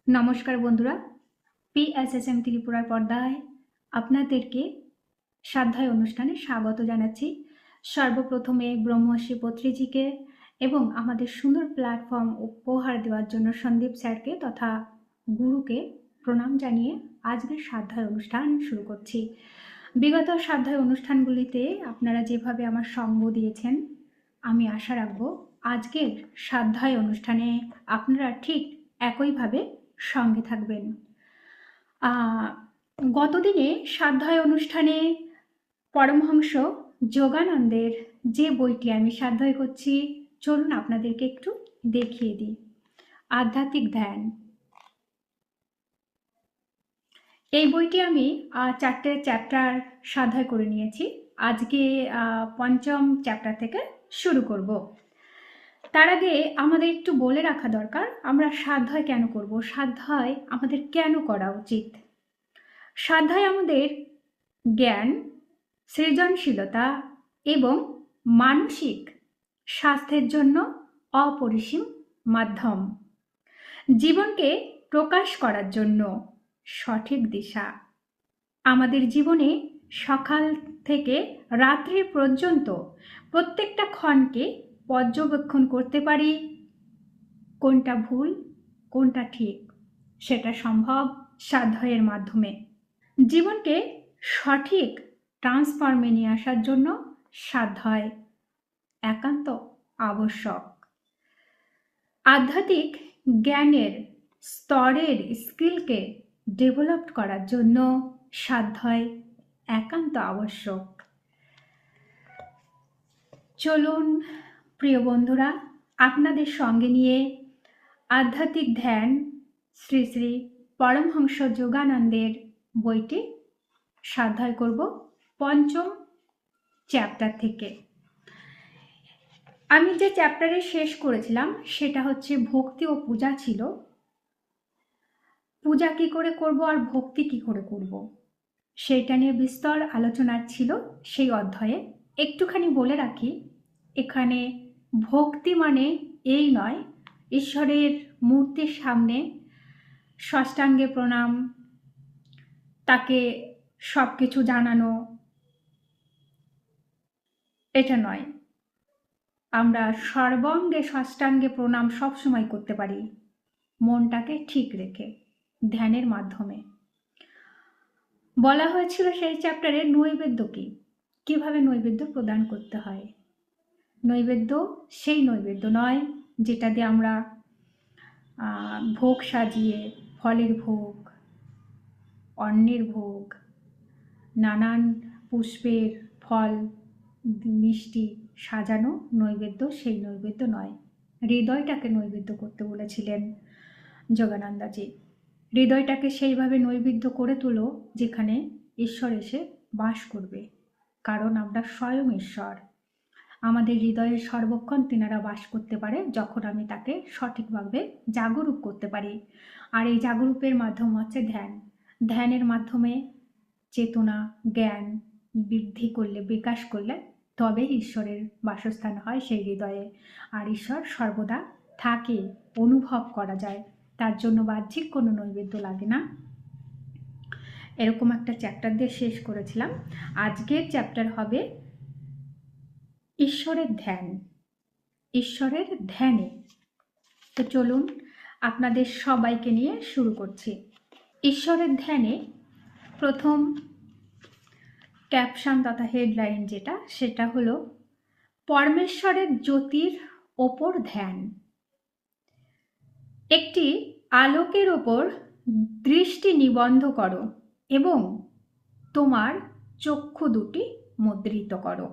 নমস্কার বন্ধুরা, PSSM ত্রিপুরার পর্দায় আপনাদেরকে স্বাধ্যায় অনুষ্ঠানে স্বাগত জানাচ্ছি। সর্বপ্রথমে ব্রহ্মশ্রী পত্রীজিকে এবং আমাদের সুন্দর প্ল্যাটফর্ম উপহার দেওয়ার জন্য সন্দীপ স্যারকে তথা গুরুকে প্রণাম জানিয়ে আজকের স্বাধ্যায় অনুষ্ঠান শুরু করছি। বিগত স্বাধ্যায় অনুষ্ঠানগুলিতে আপনারা যেভাবে আমার সঙ্গ দিয়েছেন, আমি আশা রাখব আজকের স্বাধ্যায় অনুষ্ঠানে আপনারা ঠিক একইভাবে সঙ্গে থাকবেন। গতদিনে স্বাধ্যায় অনুষ্ঠানে পরমহংস যোগানন্দের যে বইটি আমি স্বাধ্যায় করছি, চলুন আপনাদেরকে একটু দেখিয়ে দিই। আধ্যাত্মিক ধ্যান। এই বইটি আমি 4টে চ্যাপ্টার স্বাধ্যায় করে নিয়েছি। আজকে পঞ্চম চ্যাপ্টার থেকে শুরু করব। তার আগে আমাদের একটু বলে রাখা দরকার, আমরা স্বাধ্যায় কেন করব, স্বাধ্যায় আমাদের কেন করা উচিত। স্বাধ্যায় আমাদের জ্ঞান, সৃজনশীলতা এবং মানসিক স্বাস্থ্যের জন্য অপরিসীম মাধ্যম। জীবনকে প্রকাশ করার জন্য সঠিক দিশা। আমাদের জীবনে সকাল থেকে রাত্রি পর্যন্ত প্রত্যেকটা ক্ষণকে পর্যবেক্ষণ করতে পারি। কোনটা ভুল, কোনটা ঠিক, সেটা সম্ভব স্বাধ্যায়ের মাধ্যমে। জীবনকে সঠিক ট্রান্সফর্মে নিয়ে আসার জন্য স্বাধ্যায় একান্ত আবশ্যক। আধ্যাত্মিক জ্ঞানের স্তরের স্কিলকে ডেভেলপ করার জন্য স্বাধ্যায় একান্ত আবশ্যক। চলুন প্রিয় বন্ধুরা, আপনাদের সঙ্গে নিয়ে আধ্যাত্মিক ধ্যান শ্রী শ্রী পরমহংস যোগানন্দের বইটি স্বাধ্যায় করব পঞ্চম চ্যাপ্টার থেকে। আমি যে চ্যাপ্টারে শেষ করেছিলাম সেটা হচ্ছে ভক্তি ও পূজা ছিল। পূজা কি করে করব আর ভক্তি কি করে করব, সেইটা নিয়ে বিস্তর আলোচনা ছিল সেই অধ্যায়ে। একটুখানি বলে রাখি, এখানে ভক্তি মানে এই নয় ঈশ্বরের মূর্তির সামনে ষষ্ঠাঙ্গে প্রণাম, তাকে সব কিছু জানানো, এটা নয়। আমরা সর্বাঙ্গে ষষ্ঠাঙ্গে প্রণাম সবসময় করতে পারি, মনটাকে ঠিক রেখে ধ্যানের মাধ্যমে। বলা হয়েছিল সেই চ্যাপ্টারে নৈবেদ্য কি, কিভাবে নৈবেদ্য প্রদান করতে হয়। নৈবেদ্য সেই নৈবেদ্য নয় যেটা দিয়ে আমরা ভোগ সাজিয়ে, ফলের ভোগ, অন্নের ভোগ, নানান পুষ্পের ফল, মিষ্টি সাজানো নৈবেদ্য, সেই নৈবেদ্য নয়। হৃদয়টাকে নৈবেদ্য করতে বলেছিলেন যোগানন্দাজি। হৃদয়টাকে সেইভাবে নৈবেদ্য করে তোলো যেখানে ঈশ্বর এসে বাস করবে, কারণ আমরা স্বয়ং ঈশ্বর। আমাদের হৃদয়ে সর্বক্ষণ তিনারা বাস করতে পারে যখন আমি তাকে সঠিকভাবে জাগরূক করতে পারি। আর এই জাগরূপের মাধ্যম হচ্ছে ধ্যান। ধ্যানের মাধ্যমে চেতনা, জ্ঞান বৃদ্ধি করলে, বিকাশ করলে তবে ঈশ্বরের বাসস্থান হয় সেই হৃদয়ে। আর ঈশ্বর সর্বদা থাকে, অনুভব করা যায়। তার জন্য বাহ্যিক কোনো নৈবেদ্য লাগে না। এরকম একটা চ্যাপ্টার দিয়ে শেষ করেছিলাম। আজকের চ্যাপ্টার হবে ঈশ্বরের ধ্যান। ঈশ্বরের ধ্যানে। তো চলুন আপনাদের সবাইকে নিয়ে শুরু করছি। ঈশ্বরের ধ্যানে প্রথম ক্যাপশন তথা হেডলাইন যেটা, সেটা হলো পরমেশ্বরের জ্যোতির ওপর ধ্যান। একটি আলোকের ওপর দৃষ্টি নিবন্ধ করো এবং তোমার চক্ষু দুটি মুদ্রিত করো।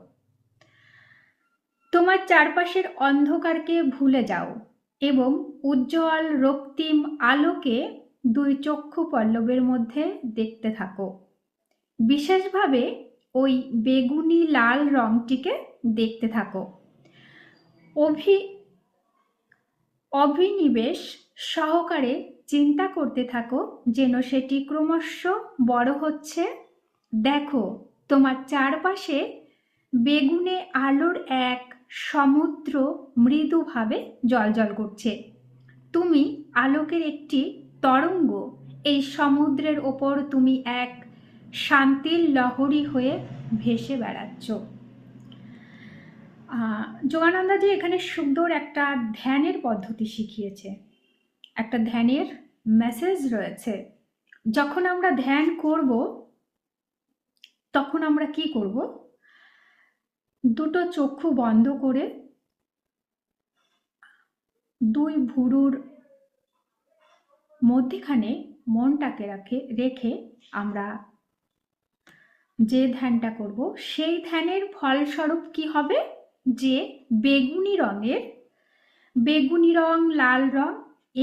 তোমার চারপাশের অন্ধকারকে ভুলে যাও এবং উজ্জ্বল রক্তিম আলোকে দুই চক্ষু পল্লবের মধ্যে দেখতে থাকো। বিশেষভাবে ওই বেগুনি লাল রংটিকে দেখতে থাকো। অভিনিবেশ সহকারে চিন্তা করতে থাকো যেন সেটি ক্রমশ বড় হচ্ছে। দেখো তোমার চারপাশে বেগুনে আলোর এক সমুদ্র মৃদুভাবে জ্বলজ্বল করছে। তুমি আলোকের একটি তরঙ্গ, এই সমুদ্রের ওপর তুমি এক শান্তির লহরী হয়ে ভেসে বেড়াচ্ছ। যোগানন্দাজি এখানে সুন্দর একটা ধ্যানের পদ্ধতি শিখিয়েছে, একটা ধ্যানের মেসেজ রয়েছে। যখন আমরা ধ্যান করব তখন আমরা কি করব, দুটো চক্ষু বন্ধ করে দুই ভুরুর মধ্যখানে মনটাকে রেখে আমরা যে ধ্যানটা করব সেই ধ্যানের ফলস্বরূপ কি হবে, যে বেগুনি রং, লাল রং,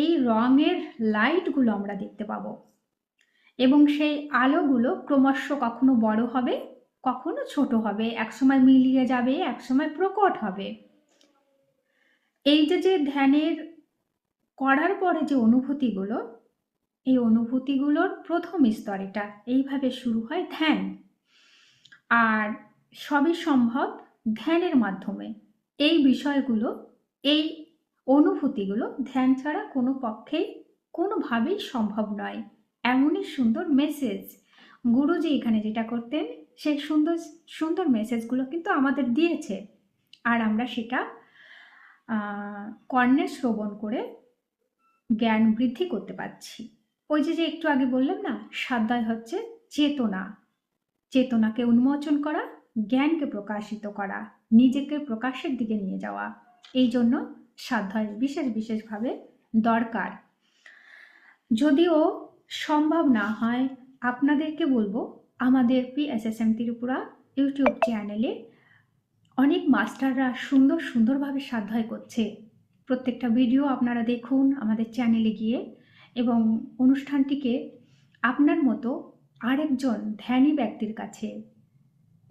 এই রঙের লাইটগুলো আমরা দেখতে পাবো এবং সেই আলোগুলো ক্রমশ কখনো বড় হবে, কখনো ছোট হবে, একসময় মিলিয়ে যাবে, একসময় প্রকট হবে। এই যে ধ্যানের করার পরে যে অনুভূতিগুলো, এই অনুভূতিগুলোর প্রথম স্তর এটা, এইভাবে শুরু হয় ধ্যান। আর সবই সম্ভব ধ্যানের মাধ্যমে। এই বিষয়গুলো, এই অনুভূতিগুলো ধ্যান ছাড়া কোনো পক্ষেই কোনোভাবেই সম্ভব নয়। এমনই সুন্দর মেসেজ গুরুজি এখানে যেটা করতেন, সেই সুন্দর সুন্দর মেসেজগুলো কিন্তু আমাদের দিয়েছে, আর আমরা সেটা কর্ণে শ্রবণ করে জ্ঞান বৃদ্ধি করতে পারছি। ওই যে একটু আগে বললাম না, স্বাধ্যায় হচ্ছে চেতনাকে উন্মোচন করা, জ্ঞানকে প্রকাশিত করা, নিজেকে প্রকাশের দিকে নিয়ে যাওয়া। এই জন্য স্বাধ্যায় বিশেষভাবে দরকার। যদিও সম্ভব না হয়, আপনাদেরকে বলবো আমাদের PSSM ত্রিপুরা ইউটিউব চ্যানেলে অনেক মাস্টাররা সুন্দরভাবে স্বাধ্যায় করছে। প্রত্যেকটা ভিডিও আপনারা দেখুন আমাদের চ্যানেলে গিয়ে, এবং অনুষ্ঠানটিকে আপনার মতো আরেকজন ধ্যানী ব্যক্তির কাছে,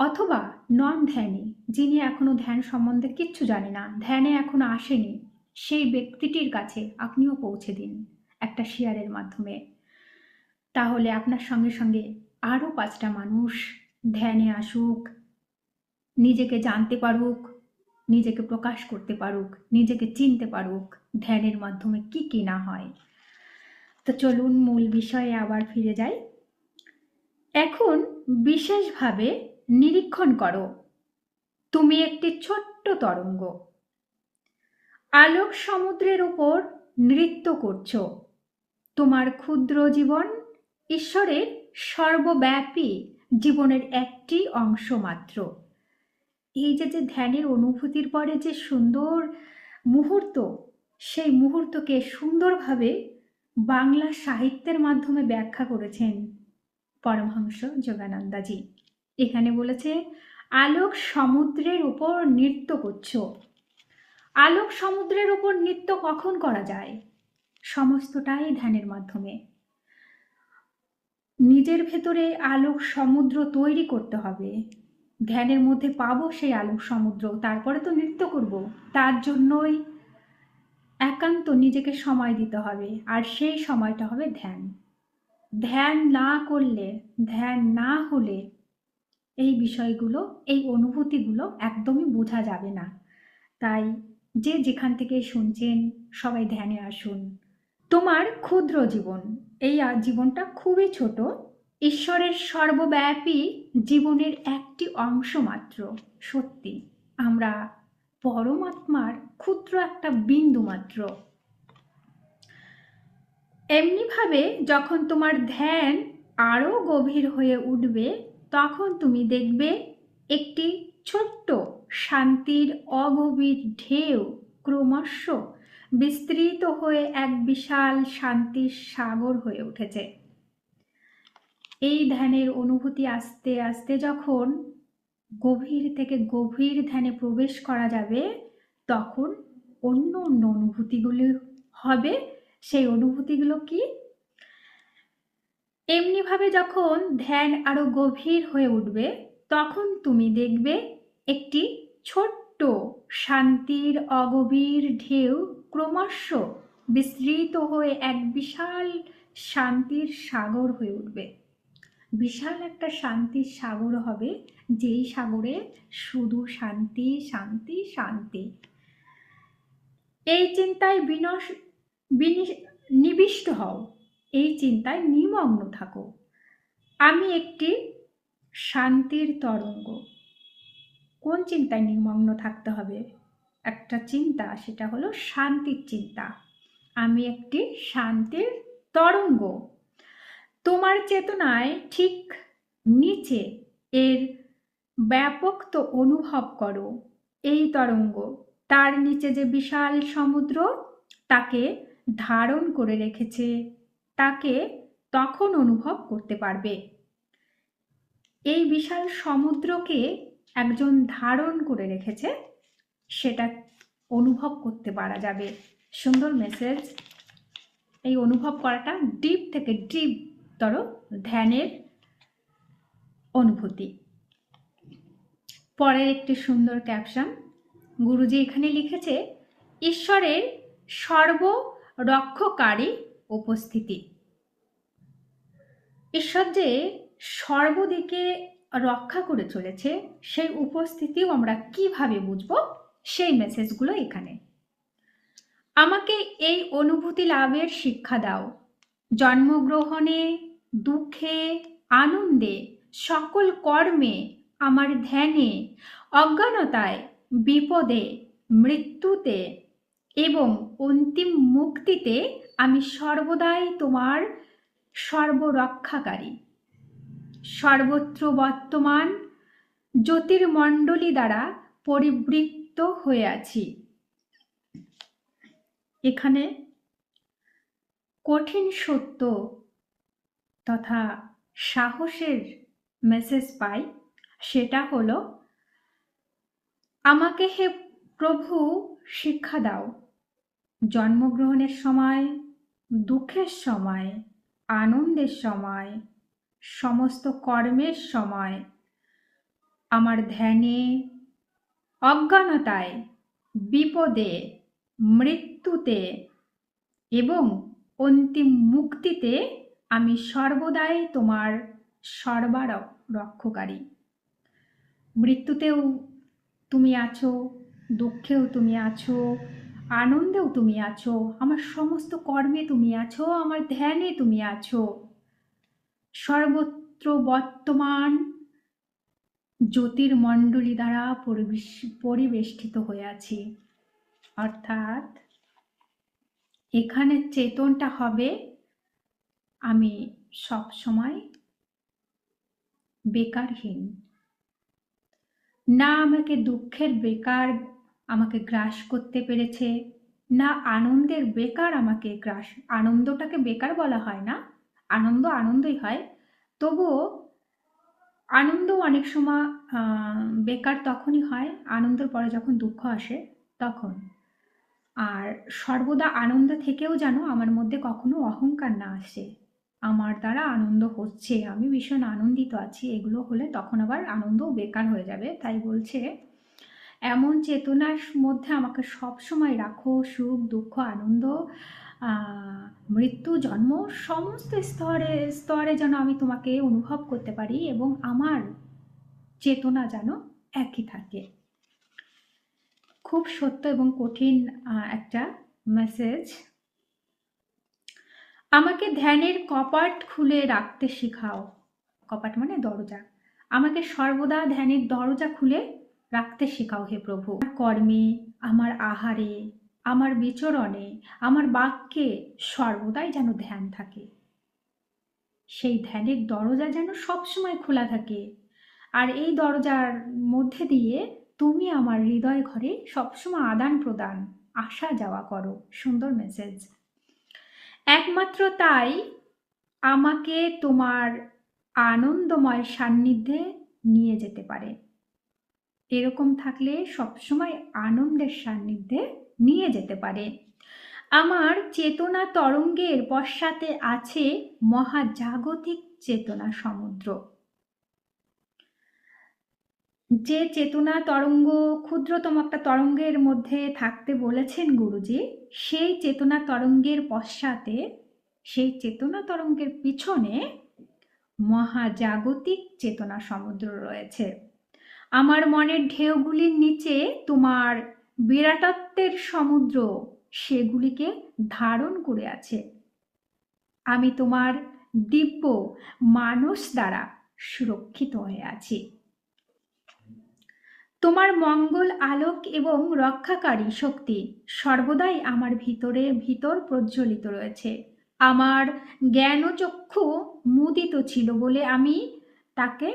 অথবা নন ধ্যানী, যিনি এখনো ধ্যান সম্বন্ধে কিচ্ছু জানে না, ধ্যানে এখনো আসেনি, সেই ব্যক্তিটির কাছে আপনিও পৌঁছে দিন একটা শেয়ারের মাধ্যমে। তাহলে আপনার সঙ্গে সঙ্গে আরও 5টা মানুষ ধ্যানে আসুক, নিজেকে জানতে পারুক, নিজেকে প্রকাশ করতে পারুক, নিজেকে চিনতে পারুক ধ্যানের মাধ্যমে কি না হয়। তো চলুন মূল বিষয়ে আবার ফিরে যাই। এখন বিশেষভাবে নিরীক্ষণ করো, তুমি একটি ছোট্ট তরঙ্গ, আলোক সমুদ্রের উপর নৃত্য করছো। তোমার ক্ষুদ্র জীবন ঈশ্বরের সর্বব্যাপী জীবনের একটি অংশ মাত্র। এই যে ধ্যানের অনুভূতির পরে যে সুন্দর মুহূর্ত, সেই মুহূর্তকে সুন্দরভাবে বাংলা সাহিত্যের মাধ্যমে ব্যাখ্যা করেছেন পরমহংস যোগানন্দাজি। এখানে বলেছে, আলোক সমুদ্রের উপর নৃত্য করছো। আলোক সমুদ্রের উপর নৃত্য কখন করা যায়? সমস্তটাই ধ্যানের মাধ্যমে। নিজের ভেতরে আলোক সমুদ্র তৈরি করতে হবে, ধ্যানের মধ্যে পাবো সেই আলোক সমুদ্র, তারপরে তো নৃত্য করব। তার জন্যই একান্ত নিজেকে সময় দিতে হবে, আর সেই সময়টা হবে ধ্যান। ধ্যান না করলে, ধ্যান না হলে এই বিষয়গুলো, এই অনুভূতিগুলো একদমই বোঝা যাবে না। তাই যে যেখান থেকে শুনছেন সবাই ধ্যানে আসুন। তোমার ক্ষুদ্র জীবন, এই জীবনটা খুবই ছোট, ঈশ্বরের সর্বব্যাপী জীবনের একটি অংশ মাত্র। সত্যি আমরা পরমাত্মার ক্ষুদ্র একটা বিন্দু মাত্র। এমনিভাবে যখন তোমার ধ্যান আরও গভীর হয়ে উঠবে, তখন তুমি দেখবে একটি ছোট্ট শান্তির অগভীর ঢেউ ক্রমশ বিস্তৃত হয়ে এক বিশাল শান্তির সাগর হয়ে উঠেছে। এই ধ্যানের অনুভূতি আস্তে আস্তে যখন গভীর থেকে গভীর ধ্যানে প্রবেশ করা যাবে, তখন অন্য অনুভূতিগুলো হবে। সেই অনুভূতিগুলো কি? এমনিভাবে যখন ধ্যান আরো গভীর হয়ে উঠবে, তখন তুমি দেখবে একটি ছোট্ট শান্তির অগভীর ঢেউ ক্রমশ বিস্তৃত হয়ে এক বিশাল শান্তির সাগর হয়ে উঠবে। বিশাল একটা শান্তির সাগর হবে, যেই সাগরে শুধু শান্তি শান্তি শান্তি। এই চিন্তায় নিবিষ্ট হও, এই চিন্তায় নিমগ্ন থাকো। আমি একটি শান্তির তরঙ্গ। কোন চিন্তায় নিমগ্ন থাকতে হবে? একটা চিন্তা, সেটা হলো শান্তির চিন্তা। আমি একটি শান্তির তরঙ্গ। তোমার চেতনায় ঠিক নিচে এর ব্যাপক তো অনুভব করো। এই তরঙ্গ, তার নিচে যে বিশাল সমুদ্র তাকে ধারণ করে রেখেছে, তাকে তখন অনুভব করতে পারবে। এই বিশাল সমুদ্রকে একজন ধারণ করে রেখেছে, সেটা অনুভব করতে পারা যাবে। সুন্দর মেসেজ। এই অনুভব করাটা ডিপ থেকে ডিপতর ধ্যানের অনুভূতি। পরের একটি সুন্দর ক্যাপশন গুরুজি এখানে লিখেছে, ঈশ্বরের সর্বরক্ষকারী উপস্থিতি। ঈশ্বর যে সর্বদিকে রক্ষা করে চলেছে, সেই উপস্থিতিও আমরা কিভাবে বুঝবো, সেই মেসেজগুলো এখানে। আমাকে এই অনুভূতি লাভের শিক্ষা দাও। জন্মগ্রহণে, দুঃখে, আনন্দে, সকল কর্মে, আমার ধ্যানে, অজ্ঞানতায়, বিপদে, মৃত্যুতে এবং অন্তিম মুক্তিতে আমি সর্বদাই তোমার সর্বরক্ষাকারী, সর্বত্র বর্তমান জ্যোতির্মণ্ডলী দ্বারা পরিবৃত্ত হয়ে আছি। এখানে কঠিন সত্য তথা সাহসের মেসেজ পাই। সেটা হলো, আমাকে হে প্রভু শিক্ষা দাও, জন্মগ্রহণের সময়, দুঃখের সময়, আনন্দের সময়, সমস্ত কর্মের সময়, আমার ধ্যানে, অজ্ঞানতায়, বিপদে, মৃত্যুতে এবং অন্তিম মুক্তিতে আমি সর্বদাই তোমার সর্বরক্ষকারী। মৃত্যুতেও তুমি আছো, দুঃখেও তুমি আছো, আনন্দেও তুমি আছো, আমার সমস্ত কর্মে তুমি আছো, আমার ধ্যানে তুমি আছো। সর্বত্র বর্তমান জ্যোতির্মণ্ডলী দ্বারা পরিবেষ্টিত হয়ে আছি। অর্থাৎ এখানে চেতনটা হবে, আমি সব সময় বেকারহীন। না আমাকে দুঃখের বেকার আমাকে গ্রাস করতে পেরেছে, না আনন্দের বেকার আমাকে গ্রাস। আনন্দটাকে বেকার বলা হয় না, আনন্দ আনন্দই হয়, তবুও আনন্দ অনেক সময় বেকার তখনই হয়, আনন্দের পরে যখন দুঃখ আসে তখন। আর সর্বদা আনন্দ থেকেও যেন আমার মধ্যে কখনো অহংকার না আসে, আমার দ্বারা আনন্দ হচ্ছে, আমি ভীষণ আনন্দিত আছি, এগুলো হলে তখন আবার আনন্দও বেকার হয়ে যাবে। তাই বলছে, এমন চেতনার মধ্যে আমাকে সব সময় রাখো, সুখ দুঃখ আনন্দ মৃত্যু জন্ম সমস্ত স্তরে স্তরে যেন আমি তোমাকে অনুভব করতে পারি এবং আমার চেতনা যেন একই থাকে। খুব সত্য এবং কঠিন একটা মেসেজ। আমাকে ধ্যানের কপাট খুলে রাখতে শেখাও। কপাট মানে দরজা। আমাকে সর্বদা ধ্যানের দরজা খুলে রাখতে শেখাও হে প্রভু। কর্মে, আমার আহারে, আমার বিচরণে, আমার বাক্যে সর্বদাই যেন ধ্যান থাকে। সেই ধ্যানের দরজা যেন সবসময় খোলা থাকে, আর এই দরজার মধ্যে দিয়ে তুমি আমার হৃদয় ঘরে সবসময় আদান প্রদান, আসা যাওয়া করো। সুন্দর মেসেজ। একমাত্র তাই আমাকে তোমার আনন্দময় সান্নিধ্যে নিয়ে যেতে পারে। এরকম থাকলে সবসময় আনন্দের সান্নিধ্যে নিয়ে যেতে পারে। আমার চেতনা তরঙ্গের পশ্চাতে আছে মহাজাগতিক চেতনা সমুদ্র। যে চেতনা তরঙ্গ ক্ষুদ্রতম একটা তরঙ্গের মধ্যে থাকতে বলেছেন গুরুজি, সেই চেতনা তরঙ্গের পশ্চাতে, সেই চেতনা তরঙ্গের পিছনে মহাজাগতিক চেতনা সমুদ্র রয়েছে। আমার মনের ঢেউগুলির নিচে তোমার বিরাটত্বের সমুদ্র সেগুলিকে ধারণ করে আছে। আমি তোমার দিব্য মানস দ্বারা সুরক্ষিত হয়ে আছি। তোমার মঙ্গল আলোক এবং রক্ষাকারী শক্তি সর্বদাই আমার ভিতর প্রজ্বলিত রয়েছে। আমার জ্ঞানচক্ষু মুদিত ছিল বলে আমি তাকে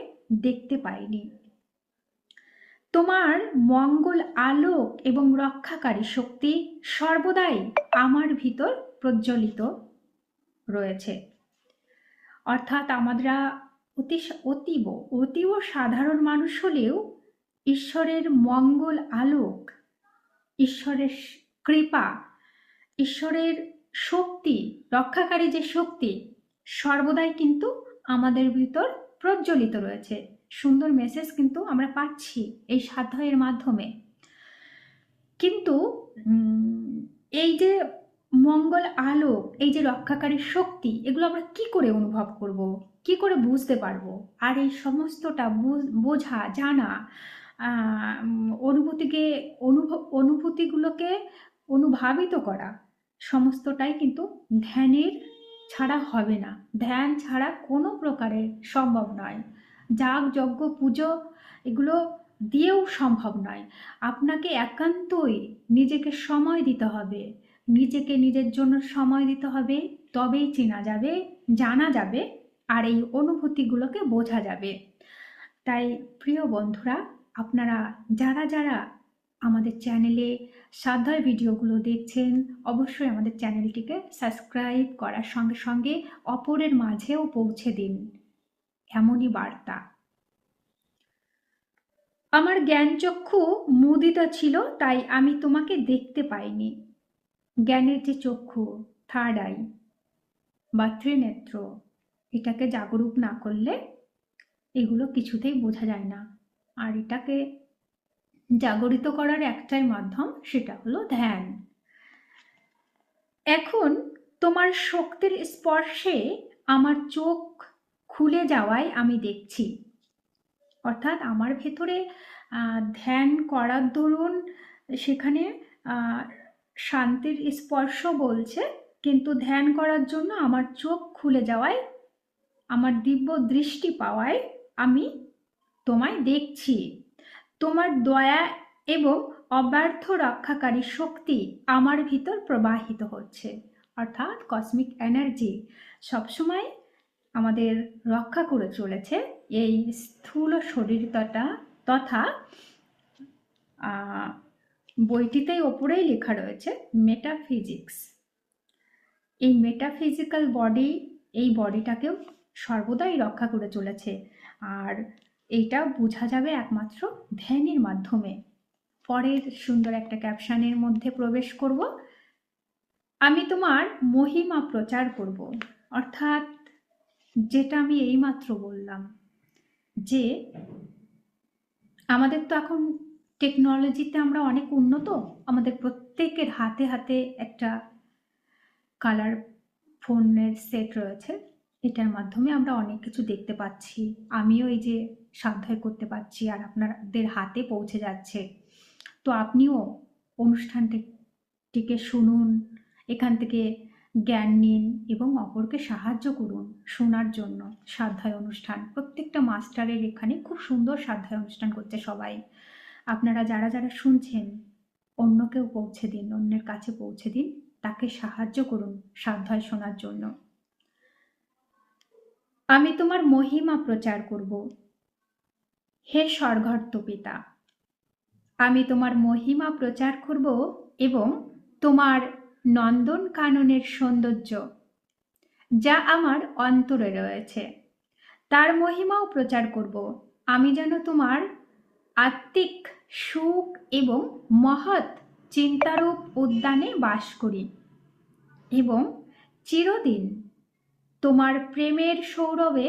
দেখতে পাইনি। তোমার মঙ্গল আলোক এবং রক্ষাকারী শক্তি সর্বদাই আমার ভিতর প্রজ্বলিত রয়েছে। অর্থাৎ আমরা অতীব সাধারণ মানুষ হলেও ঈশ্বরের মঙ্গল আলোক, ঈশ্বরের কৃপা, ঈশ্বরের শক্তি, রক্ষাকারী যে শক্তি সর্বদাই কিন্তু আমাদের ভিতর প্রজ্বলিত রয়েছে। সুন্দর মেসেজ কিন্তু আমরা পাচ্ছি এই সাধ্যায়ের মাধ্যমে। কিন্তু এই যে মঙ্গল আলোক, এই যে রক্ষাকারী শক্তি, এগুলো আমরা কি করে অনুভব করব, কি করে বুঝতে পারবো? আর এই সমস্তটা বোঝা, জানা, অনুভূতিগুলোকে অনুভাবিত করা, সমস্তটাই কিন্তু ধ্যানের ছাড়া হবে না। ধ্যান ছাড়া কোনো প্রকারে সম্ভব নয়। যাগ যজ্ঞ পুজো এগুলো দিয়েও সম্ভব নয়। আপনাকে একান্তই নিজেকে সময় দিতে হবে, নিজেকে নিজের জন্য সময় দিতে হবে, তবেই চেনা যাবে, জানা যাবে, আর এই অনুভূতিগুলোকে বোঝা যাবে। তাই প্রিয় বন্ধুরা, আপনারা যারা যারা আমাদের চ্যানেলে সাধ্যায় ভিডিওগুলো দেখছেন, অবশ্যই আমাদের চ্যানেলটিকে সাবস্ক্রাইব করার সঙ্গে সঙ্গে অপরের মাঝেও পৌঁছে দিন এমনই বার্তা। আমার জ্ঞানচক্ষু মুদিত ছিল, তাই আমি তোমাকে দেখতে পাইনি। জ্ঞানের যে চক্ষু, থার্ড আই বা ত্রিনেত্র, এটাকে জাগরূক না করলে এগুলো কিছুতেই বোঝা যায় না। আর এটাকে জাগরিত করার একটাই মাধ্যম, সেটা হলো ধ্যান। এখন তোমার শক্তির স্পর্শে আমার চোখ খুলে যাওয়ায় আমি দেখছি। অর্থাৎ আমার ভেতরে ধ্যান করার দরুন সেখানে শান্তির স্পর্শ বলছে, কিন্তু ধ্যান করার জন্য আমার চোখ খুলে যাওয়ায়, আমার দিব্য দৃষ্টি পাওয়ায় আমি তোমায় দেখছি। তোমার দয়া এবং অব্যর্থ রক্ষাকারী শক্তি আমার ভিতর প্রবাহিত হচ্ছে। অর্থাৎ কসমিক এনার্জি সবসময় আমাদের রক্ষা করে চলেছে। এই স্থূল শরীরটা তথা বইটিতেই ওপরেই লেখা রয়েছে মেটাফিজিক্স। এই মেটাফিজিক্যাল বডি, এই বডিটাকেও সর্বদাই রক্ষা করে চলেছে। আর এইটা বোঝা যাবে একমাত্র ধ্যানের মাধ্যমে। পরের সুন্দর একটা ক্যাপশনের মধ্যে প্রবেশ করব। আমি তোমার মহিমা প্রচার করব। অর্থাৎ যেটা আমি এইমাত্র বললাম, যে আমাদের তো এখন টেকনোলজিতে আমরা অনেক উন্নত, আমাদের প্রত্যেকের হাতে হাতে একটা কালার ফোনের সেট রয়েছে। এটার মাধ্যমে আমরা অনেক কিছু দেখতে পাচ্ছি। আমিও এই যে সাধ্যায় করতে পারছি আর আপনাদের হাতে পৌঁছে যাচ্ছে। তো আপনিও অনুষ্ঠানটিকে শুনুন, এখান থেকে জ্ঞান নিন এবং অপরকে সাহায্য করুন শোনার জন্য। সাধ্যায় অনুষ্ঠান প্রত্যেকটা মাস্টারের এখানে খুব সুন্দর সাধ্যায় অনুষ্ঠান করছে সবাই। আপনারা যারা যারা শুনছেন, অন্যকেও পৌঁছে দিন, অন্যের কাছে পৌঁছে দিন, তাকে সাহায্য করুন সাধ্যায় শোনার জন্য। আমি তোমার মহিমা প্রচার করব, হে স্বর্গর্ত পিতা। আমি তোমার মহিমা প্রচার করব এবং তোমার নন্দন কাননের সৌন্দর্য যা আমার অন্তরে রয়েছে তার মহিমাও প্রচার করব। আমি যেন তোমার আত্মিক সুখ এবং মহৎ চিন্তারূপ উদ্যানে বাস করি এবং চিরদিন তোমার প্রেমের সৌরভে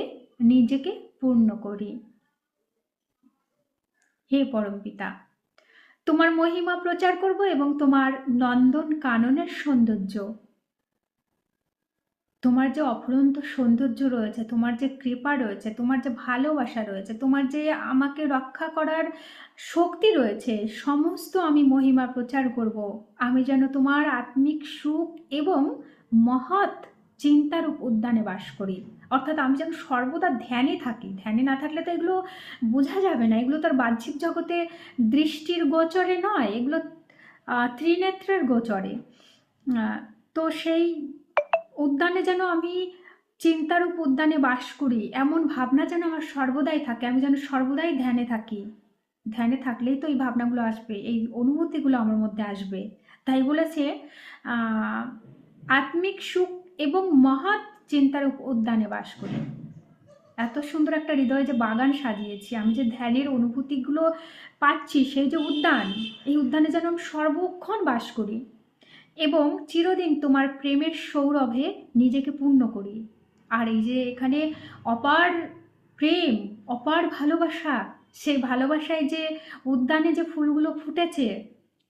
নিজেকে পূর্ণ করি। হে পরমপিতা, তোমার মহিমা প্রচার করব এবং তোমার নন্দন কাননের সৌন্দর্য, তোমার যে অফুরন্ত সৌন্দর্য রয়েছে, তোমার যে কৃপা রয়েছে, তোমার যে ভালোবাসা রয়েছে, তোমার যে আমাকে রক্ষা করার শক্তি রয়েছে, সমস্ত আমি মহিমা প্রচার করব। আমি যেন তোমার আত্মিক সুখ এবং মহৎ চিন্তার উদ্যানে বাস করি, অর্থাৎ আমি যেন সর্বদা ধ্যানে থাকি। ধ্যানে না থাকলে তো এগুলো বোঝা যাবে না, এগুলো তার বাহ্যিক জগতে দৃষ্টির গোচরে নয়, এগুলো ত্রিনেত্রের গোচরে। তো সেই উদ্যানে যেন আমি চিন্তারূপ উদ্যানে বাস করি, এমন ভাবনা যেন আমার সর্বদাই থাকে, আমি যেন সর্বদাই ধ্যানে থাকি। ধ্যানে থাকলেই তো এই ভাবনাগুলো আসবে, এই অনুভূতিগুলো আমার মধ্যে আসবে। তাই বলেছে আত্মিক সুখ এবং মহৎ চিন্তার উদ্যানে বাস করি। এত সুন্দর একটা হৃদয়ে যে বাগান সাজিয়েছি, আমি যে ধ্যানের অনুভূতিগুলো পাচ্ছি, সেই যে উদ্যান, এই উদ্যানে যেন আমি সর্বক্ষণ বাস করি এবং চিরদিন তোমার প্রেমের সৌরভে নিজেকে পূর্ণ করি। আর এই যে এখানে অপার প্রেম, অপার ভালোবাসা, সেই ভালোবাসায় যে উদ্যানে যে ফুলগুলো ফুটেছে,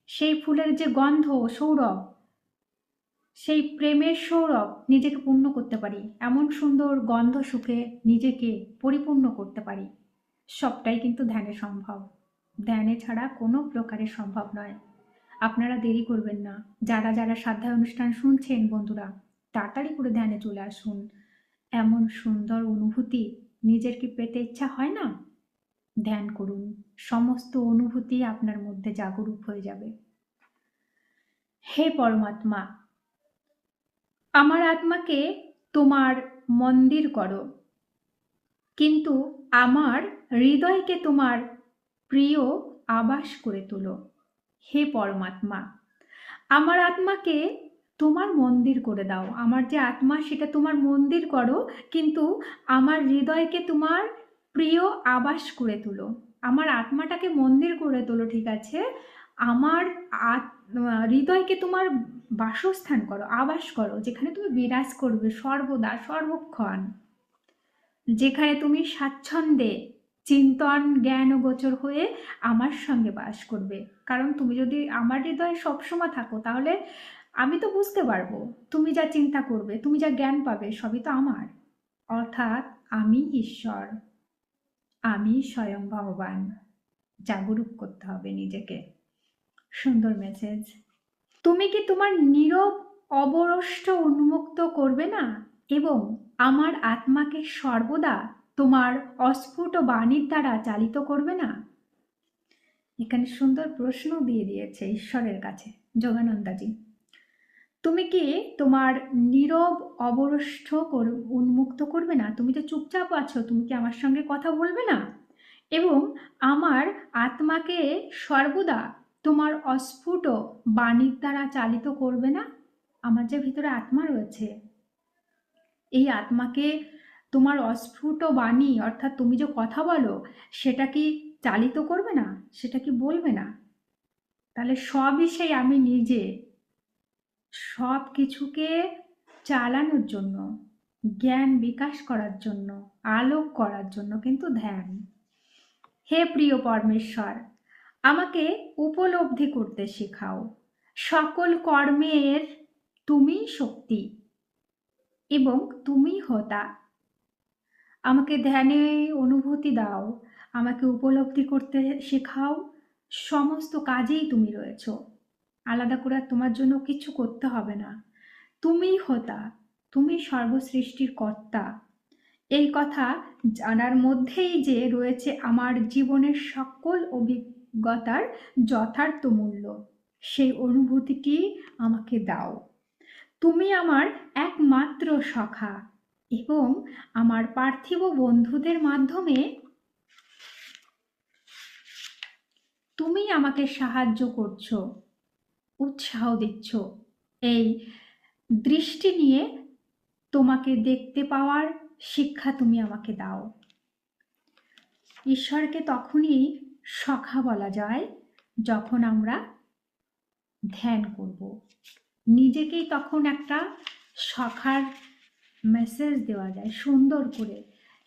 সেই ফুলের যে গন্ধ, সৌরভ, সেই প্রেমের সৌরভ নিজেকে পূর্ণ করতে পারি, এমন সুন্দর গন্ধ সুখে নিজেকে পরিপূর্ণ করতে পারি। সবটাই কিন্তু ধ্যানে সম্ভব, ধ্যানে ছাড়া কোনো প্রকারে সম্ভব নয়। আপনারা দেরি করবেন না, যারা যারা সাধ্যায় অনুষ্ঠান শুনছেন বন্ধুরা, তাড়াতাড়ি করে ধ্যানে চলে আসুন। এমন সুন্দর অনুভূতি নিজের কি পেতে ইচ্ছা হয় না? ধ্যান করুন, সমস্ত অনুভূতি আপনার মধ্যে জাগরুক হয়ে যাবে। হে পরমাত্মা, আমার আত্মাকে তোমার মন্দির করো, কিন্তু আমার হৃদয়কে তোমার প্রিয় আবাস করে তোলো। হে পরমাত্মা, আমার আত্মাকে তোমার মন্দির করে দাও, আমার যে আত্মা সেটা তোমার মন্দির করো, কিন্তু আমার হৃদয়কে তোমার প্রিয় আবাস করে তোলো। আমার আত্মাটাকে মন্দির করে তোলো, ঠিক আছে, আমার হৃদয়কে তোমার বাসস্থান করো, আবাস করো, যেখানে তুমি বিরাজ করবে সর্বদা সর্বক্ষণ, যেখানে তুমি স্বাচ্ছন্দ্যে চিন্তন জ্ঞান ও গোচর হয়ে আমার সঙ্গে বাস করবে। কারণ তুমি যদি আমার হৃদয়ে সবসময় থাকো, তাহলে আমি তো বুঝতে পারবো তুমি যা চিন্তা করবে, তুমি যা জ্ঞান পাবে, সবই তো আমার। অর্থাৎ আমি ঈশ্বর, আমি স্বয়ং ভগবান। জাগরুক করতে হবে নিজেকে। সুন্দর মেসেজ। তুমি কি তোমার নীরব অবরষ্ট উন্মুক্ত করবে না এবং আমার আত্মাকে সর্বদা তোমার অস্ফুট বাণীর দ্বারা চালিত করবে না? এখানে সুন্দর প্রশ্ন দিয়ে দিয়েছে ঈশ্বরের কাছে যোগানন্দাজি। তুমি কি তোমার নীরব অবরষ্ট উন্মুক্ত করবে না? তুমি তো চুপচাপ আছো, তুমি কি আমার সঙ্গে কথা বলবে না এবং আমার আত্মাকে সর্বদা তোমার অস্ফুট বাণীর দ্বারা চালিত করবে না? আমার যে ভিতরে আত্মা রয়েছে, এই আত্মাকে তোমার অস্ফুট বাণী, অর্থাৎ তুমি যে কথা বলো, সেটা কি চালিত করবে না? সেটা কি বলবে না? তাহলে সবই সেই আমি নিজে, সব কিছুকে চালানোর জন্য, জ্ঞান বিকাশ করার জন্য, আলোক করার জন্য কিন্তু ধ্যান। হে প্রিয় পরমেশ্বর, আমাকে উপলব্ধি করতে শেখাও, সকল কর্মের তুমি শক্তি এবং তুমি হোতা। আমাকে ধ্যানে অনুভূতি দাও, আমাকে উপলব্ধি করতে শেখাও, সমস্ত কাজেই তুমি রয়েছ, আলাদা করে তোমার জন্য কিছু করতে হবে না। তুমিই হোতা, তুমি সর্বসৃষ্টির কর্তা। এই কথা জানার মধ্যেই যে রয়েছে আমার জীবনের সকল অভিজ্ঞতার যথার্থ মূল্য। সেই অনুভূতিটি আমাকে দাও। তুমি আমার একমাত্র সখা এবং আমার পার্থিব বন্ধুদের মাধ্যমে তুমি আমাকে সাহায্য করছো, উৎসাহ দিচ্ছ। এই দৃষ্টি নিয়ে তোমাকে দেখতে পাওয়ার শিক্ষা তুমি আমাকে দাও। ঈশ্বরকে তখনই সখা বলা যায় যখন আমরা ধ্যান করব, নিজেকেই তখন একটা সখার মেসেজ দেওয়া যায় সুন্দর করে।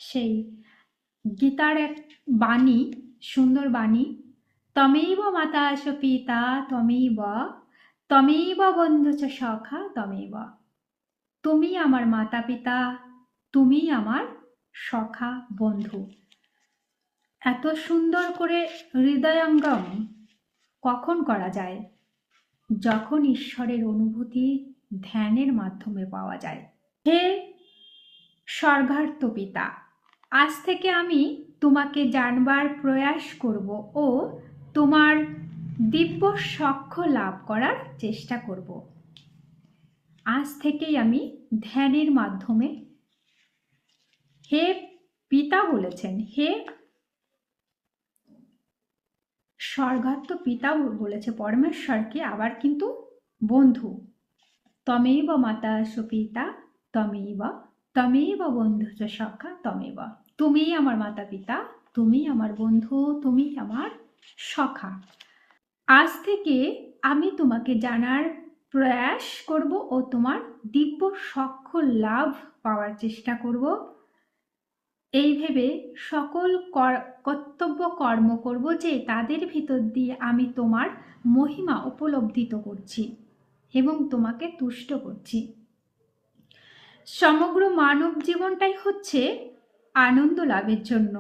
সেই গীতার এক বাণী, সুন্দর বাণী, তমেব মাতা চ পিতা তমেব, তমেব বন্ধু চ সখা তমেব। তুমি আমার মাতা পিতা, তুমি আমার সখা বন্ধু। এত সুন্দর করে হৃদয়ঙ্গম কখন করা যায়? যখন ঈশ্বরের অনুভূতি ধ্যানের মাধ্যমে পাওয়া যায়। হে স্বর্গার্থ পিতা, আজ থেকে আমি তোমাকে জানবার প্রয়াস করব ও তোমার দিব্য সাক্ষ্য লাভ করার চেষ্টা করব। আজ থেকেই আমি ধ্যানের মাধ্যমে, হে পিতা বলেছেন, হে স্বর্গার্থ পিতা বলেছে পরমেশ্বরকে, আবার কিন্তু বন্ধু, তমেব মাতা সুপিতা তমেব তমেব বন্ধু চ সখা তমেব, তুমিই আমার মাতা পিতা, তুমি আমার বন্ধু, তুমি আমার সখা। আজ থেকে আমি তোমাকে জানার প্রয়াস করব ও তোমার দিব্য সাক্ষ্য লাভ পাওয়ার চেষ্টা করব। এই ভেবে সকল কর্তব্য কর্ম করব যে তাদের ভিতর দিয়ে আমি তোমার মহিমা উপলব্ধিত করছি এবং তোমাকে তুষ্ট করছি। সমগ্র মানব জীবনটাই হচ্ছে আনন্দ লাভের জন্য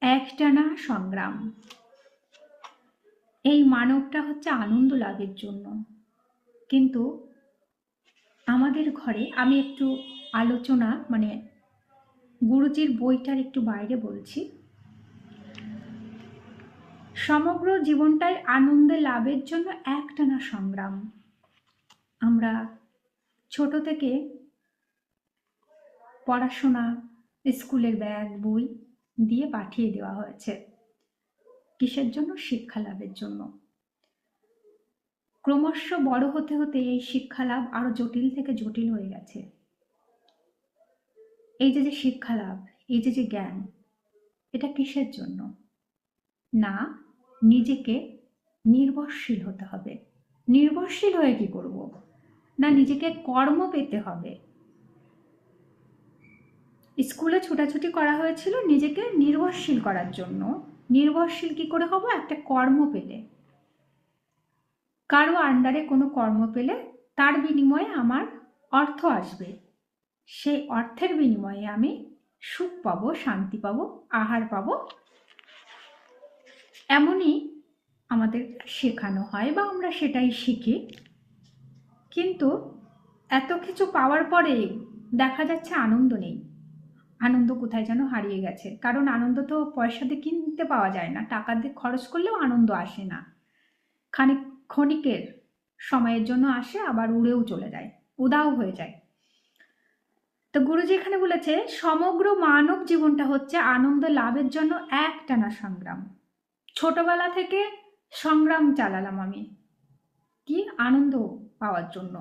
একটানা সংগ্রাম। এই মানবটা হচ্ছে আনন্দ লাভের জন্য, কিন্তু আমাদের ঘরে আমি একটু আলোচনা গুরুজির বইটার একটু বাইরে বলছি। সমগ্র জীবনটাই আনন্দ লাভের জন্য একটানা সংগ্রাম। আমরা ছোট থেকে পড়াশোনা, স্কুলের ব্যাগ বই দিয়ে পাঠিয়ে দেওয়া হয়েছে। কিসের জন্য? শিক্ষা লাভের জন্য। ক্রমশ বড় হতে হতে এই শিক্ষা লাভ আরো জটিল থেকে জটিল হয়ে গেছে। এই যে শিক্ষা লাভ, এই যে জ্ঞান, এটা কিসের জন্য? না, নিজেকে নির্ভরশীল হতে হবে। নির্ভরশীল হয়ে কি করব? না, নিজেকে কর্ম পেতে হবে। স্কুলে ছোটাছুটি করা হয়েছিল নিজেকে নির্ভরশীল করার জন্য। নির্ভরশীল কি করে হব? একটা কর্ম পেলে, কারো আন্ডারে কোনো কর্ম পেলে তার বিনিময়ে আমার অর্থ আসবে, সেই অর্থের বিনিময়ে আমি সুখ পাবো, শান্তি পাবো, আহার পাবো। এমনই আমাদের শেখানো হয় বা আমরা সেটাই শিখি। কিন্তু এত কিছু পাওয়ার পরে দেখা যাচ্ছে আনন্দ নেই। আনন্দ কোথায় যেন হারিয়ে গেছে। কারণ আনন্দ তো পয়সা দিয়ে কিনতে পাওয়া যায় না, টাকা দিয়ে খরচ করলেও আনন্দ আসে না। ক্ষণিকের সময়ের জন্য আসে, আবার উড়েও চলে যায়, উদাও হয়ে যায়। তো গুরুজি এখানে বলেছে সমগ্র মানব জীবনটা হচ্ছে আনন্দ লাভের জন্য একটানা সংগ্রাম। ছোটবেলা থেকে সংগ্রাম চালালাম আমি, কি আনন্দ পাওয়ার জন্য।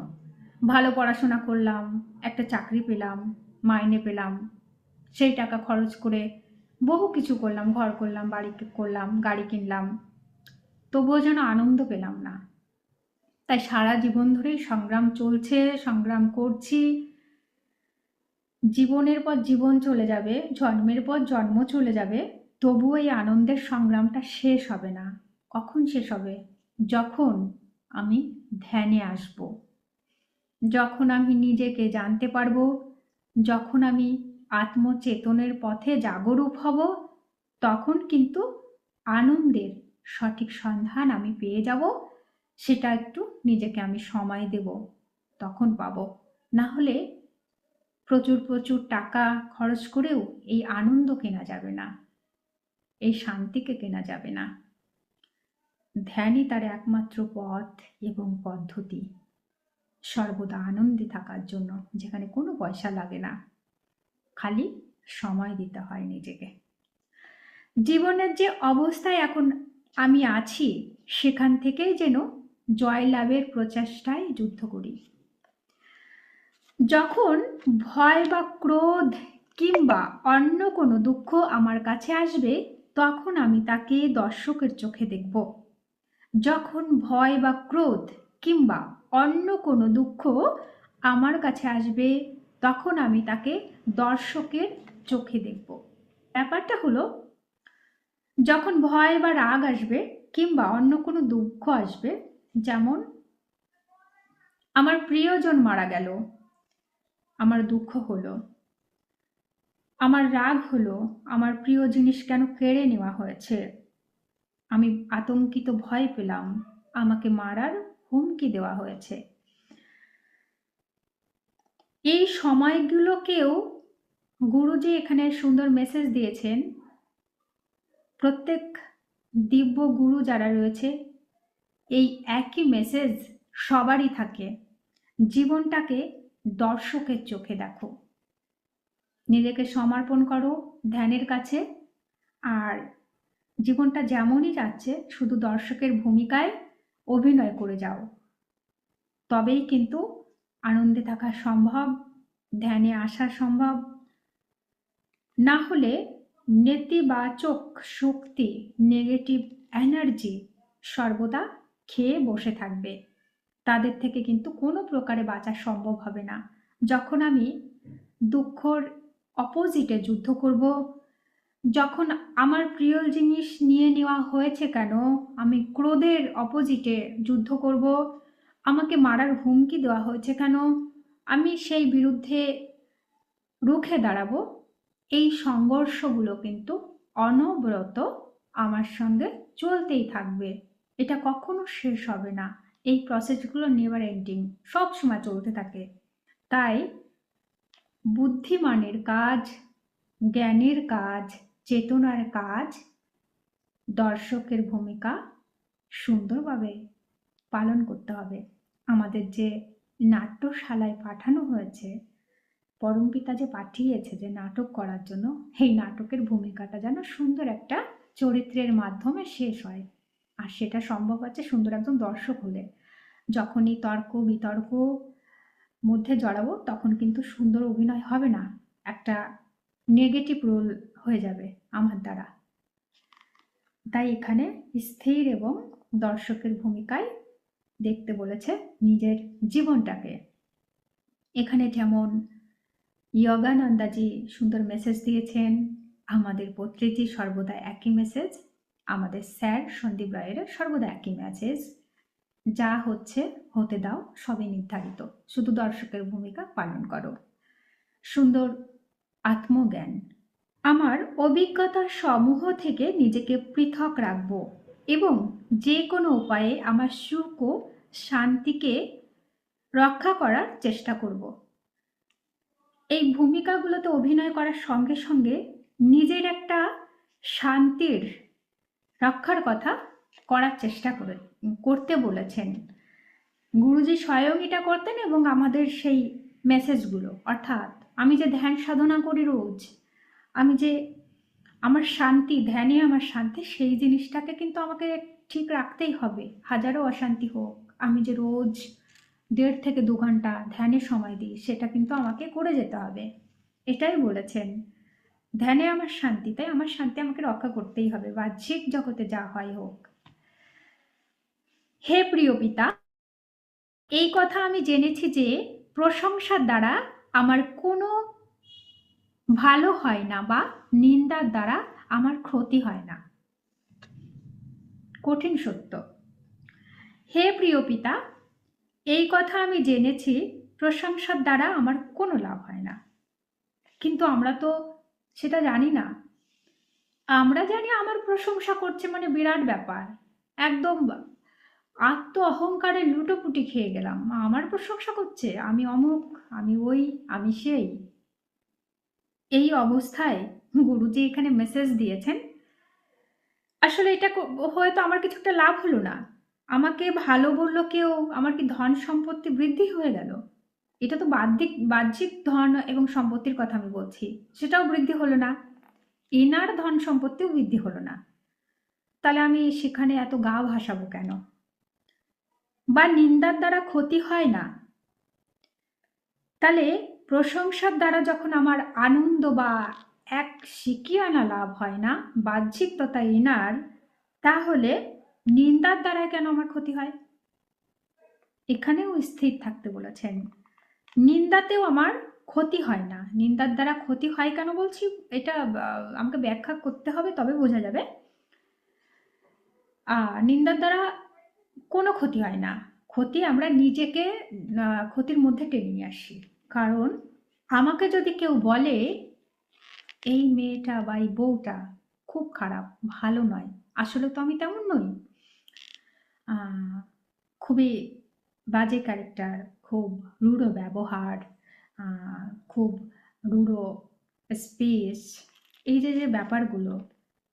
ভালো পড়াশোনা করলাম, একটা চাকরি পেলাম, মাইনে পেলাম, সেই টাকা খরচ করে বহু কিছু করলাম, ঘর করলাম, বাড়ি করলাম, গাড়ি কিনলাম, তবুও যেন আনন্দ পেলাম না। তাই সারা জীবন ধরেই সংগ্রাম চলছে, সংগ্রাম করছি। জীবনের পর জীবন চলে যাবে, জন্মের পর জন্ম চলে যাবে, তবুও এই আনন্দের সংগ্রামটা শেষ হবে না। কখন শেষ হবে? যখন আমি ধ্যানে আসব, যখন আমি নিজেকে জানতে পারবো, যখন আমি আত্মচেতনের পথে জাগরূক হব, তখন কিন্তু আনন্দের সঠিক সন্ধান আমি পেয়ে যাব। সেটা একটু নিজেকে আমি সময় দেব, তখন পাবো। না হলে প্রচুর প্রচুর টাকা খরচ করেও এই আনন্দ কেনা যাবে না, এই শান্তিকে কেনা যাবে না। ধ্যানই তার একমাত্র পথ এবং পদ্ধতি সর্বদা আনন্দে থাকার জন্য, যেখানে কোনো পয়সা লাগে না, খালি সময় দিতে হয় নিজেকে। জীবনের যে অবস্থায় এখন আমি আছি, সেখান থেকেই যেন জয়লাভের প্রচেষ্টায় যুদ্ধ করি। যখন ভয় বা ক্রোধ কিংবা অন্য কোনো দুঃখ আমার কাছে আসবে, তখন আমি তাকে দর্শকের চোখে দেখব। যখন ভয় বা ক্রোধ কিংবা অন্য কোনো দুঃখ আমার কাছে আসবে, তখন আমি তাকে দর্শকের চোখে দেখব। ব্যাপারটা হলো, যখন ভয় বা রাগ আসবে কিংবা অন্য কোনো দুঃখ আসবে, যেমন আমার প্রিয়জন মারা গেল, আমার দুঃখ হলো, আমার রাগ হলো, আমার প্রিয় জিনিস কেন কেড়ে নেওয়া হয়েছে, আমি আতঙ্কিত ভয় পেলাম, আমাকে মারার হুমকি দেওয়া হয়েছে। এই সময়গুলোকেও গুরুজি এখানে সুন্দর মেসেজ দিয়েছেন। প্রত্যেক দিব্য গুরু যারা রয়েছে, এই একই মেসেজ সবারই থাকে। জীবনটাকে দর্শকের চোখে দেখো, নিজেকে সমর্পণ করো ধ্যানের কাছে, আর জীবনটা যেমনই যাচ্ছে শুধু দর্শকের ভূমিকায় অভিনয় করে যাও। তবেই কিন্তু আনন্দে থাকা সম্ভব, ধ্যানে আসা সম্ভব। না হলে নেতিবাচক শক্তি, নেগেটিভ এনার্জি সর্বদা খেয়ে বসে থাকবে। তাদের থেকে কিন্তু কোনো প্রকারে বাঁচা সম্ভব হবে না। যখন আমি দুঃখর অপোজিটে যুদ্ধ করব, যখন আমার প্রিয় জিনিস নিয়ে নেওয়া হয়েছে কেন, আমি ক্রোধের অপোজিটে যুদ্ধ করব, আমাকে মারার হুমকি দেওয়া হয়েছে কেন, আমি সেই বিরুদ্ধে রুখে দাঁড়াবো। এই সংঘর্ষগুলো কিন্তু অনবরত আমার সঙ্গে চলতেই থাকবে। এটা কখনো শেষ হবে না। এই প্রসেসগুলো নেভার এন্ডিং, সব সময় চলতে থাকে। তাই বুদ্ধিমানের কাজ, জ্ঞানের কাজ, চেতনার কাজ, দর্শকের ভূমিকা সুন্দরভাবে পালন করতে হবে। আমাদের যে নাট্যশালায় পাঠানো হয়েছে, পরমপিতা যে পাঠিয়েছে যে নাটক করার জন্য, এই নাটকের ভূমিকাটা যেন সুন্দর একটা চরিত্রের মাধ্যমে শেষ হয়। আর সেটা সম্ভব হচ্ছে সুন্দর একজন দর্শক হলে। যখনই তর্ক বিতর্ক মধ্যে জড়াবো তখন কিন্তু সুন্দর অভিনয় হবে না, একটা নেগেটিভ রোল হয়ে যাবে আমার দ্বারা। তাই এখানে স্থির এবং দর্শকের ভূমিকায় দেখতে বলেছে নিজের জীবনটাকে। এখানে যেমন যোগানন্দাজি সুন্দর মেসেজ দিয়েছেন, আমাদের পত্রিজি সর্বদা একই মেসেজ, আমাদের স্যার সন্দীপ রায়ের সর্বদা একই মেসেজ, যা হচ্ছে হতে দাও, সবই নির্ধারিত, শুধু দর্শকের ভূমিকা পালন করো। সুন্দর আত্মজ্ঞান, আমার অভিজ্ঞতার সমূহ থেকে নিজেকে পৃথক রাখব এবং যে কোনো উপায়ে আমার সুখ ও শান্তিকে রক্ষা করার চেষ্টা করব। এই ভূমিকাগুলোতে অভিনয় করার সঙ্গে সঙ্গে নিজের একটা শান্তির রক্ষার কথা করার চেষ্টা করতে বলেছেন। গুরুজি স্বয়ং এটা করতেন এবং আমাদের সেই মেসেজগুলো, অর্থাৎ আমি যে ধ্যান সাধনা করি রোজ, আমি যে আমার শান্তি, ধ্যানে আমার শান্তি, সেই জিনিসটাকে কিন্তু আমাকে ঠিক রাখতেই হবে। হাজারো অশান্তি হোক, আমি যে রোজ 1.5 থেকে 2 ঘন্টা ধ্যানে সময় দিই, সেটা কিন্তু আমাকে করে যেতে হবে। এটাই বলেছেন, ধ্যানে আমার শান্তি, তাই আমার শান্তি আমাকে রক্ষা করতেই হবে, বাহ্যিক জগতে যা হয় হোক। হে প্রিয় পিতা, এই কথা আমি জেনেছি যে প্রশংসার দ্বারা আমার কোনো ভালো হয় না বা নিন্দার দ্বারা আমার ক্ষতি হয় না। কঠিন সত্য। হে প্রিয় পিতা, এই কথা আমি জেনেছি, প্রশংসার দ্বারা আমার কোনো লাভ হয় না। কিন্তু আমরা তো সেটা জানি না। আমরা জানি আমার প্রশংসা করছে মানে বিরাট ব্যাপার, একদম আত্ম অহংকারে লুটোপুটি খেয়ে গেলাম, আমার প্রশংসা করছে, আমি অমুক, আমি ওই, আমি সেই। এই অবস্থায় গুরুজি এখানে মেসেজ দিয়েছেন, আসলে এটা হয়তো আমার কিছু একটা লাভ হলো না, আমাকে ভালো বললো কেউ, আমার কি ধন সম্পত্তি বৃদ্ধি হয়ে গেল? এটা তো বাহ্যিক ধন এবং সম্পত্তির কথা আমি বলছি, সেটাও বৃদ্ধি হলো না, ইনার ধন সম্পত্তিও বৃদ্ধি হলো না। তাহলে আমি সেখানে এত গা ভাসাবো কেন? বা নিন্দার দ্বারা ক্ষতি হয় না, তাহলে প্রশংসার দ্বারা যখন আমার আনন্দ বা এক সিকিয়ানা লাভ হয় না, বাহ্যিক তথা ইনার, তাহলে নিন্দার দ্বারা কেন আমার ক্ষতি হয়? এখানেও স্থির থাকতে বলেছেন। নিন্দাতেও আমার ক্ষতি হয় না। নিন্দার দ্বারা ক্ষতি হয় কেন বলছি, এটা আমাকে ব্যাখ্যা করতে হবে, তবে বোঝা যাবে। নিন্দার দ্বারা কোনো ক্ষতি হয় না, ক্ষতি আমরা নিজেকে ক্ষতির মধ্যে টেনে নিয়ে আসি। কারণ আমাকে যদি কেউ বলে এই মেয়েটা বা এই বউটা খুব খারাপ, ভালো নয়, আসলে তো আমি তেমন নই, খুবই বাজে ক্যারেক্টার, খুব রূঢ় ব্যবহার, খুব রূঢ় স্পেস, এই যে যে ব্যাপারগুলো,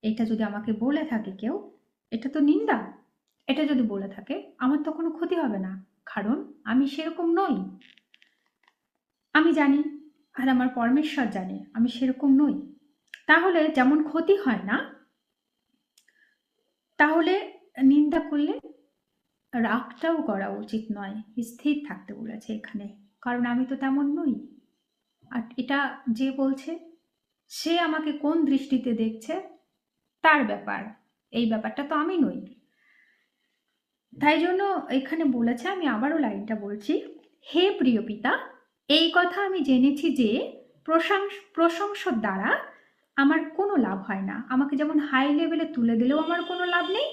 এটা যদি আমাকে বলে থাকে কেউ, এটা তো নিন্দা। এটা যদি বলে থাকে আমার তো কোনো ক্ষতি হবে না, কারণ আমি সেরকম নই। আমি জানি, আর আমার পরমেশ্বর জানে আমি সেরকম নই। তাহলে যেমন ক্ষতি হয় না, তাহলে নিন্দা করলে রাগটাও করা উচিত নয়, স্থির থাকতে বলেছে এখানে, কারণ আমি তো তেমন নই। আর এটা যে বলছে সে আমাকে কোন দৃষ্টিতে দেখছে তার ব্যাপার, এই ব্যাপারটা তো আমি নই। তাই জন্য এখানে বলেছে, আমি আবারও লাইনটা বলছি, হে প্রিয় পিতা, এই কথা আমি জেনেছি যে প্রশংসার দ্বারা আমার কোনো লাভ হয় না। আমাকে যেমন হাই লেভেলে তুলে দিলেও আমার কোনো লাভ নেই,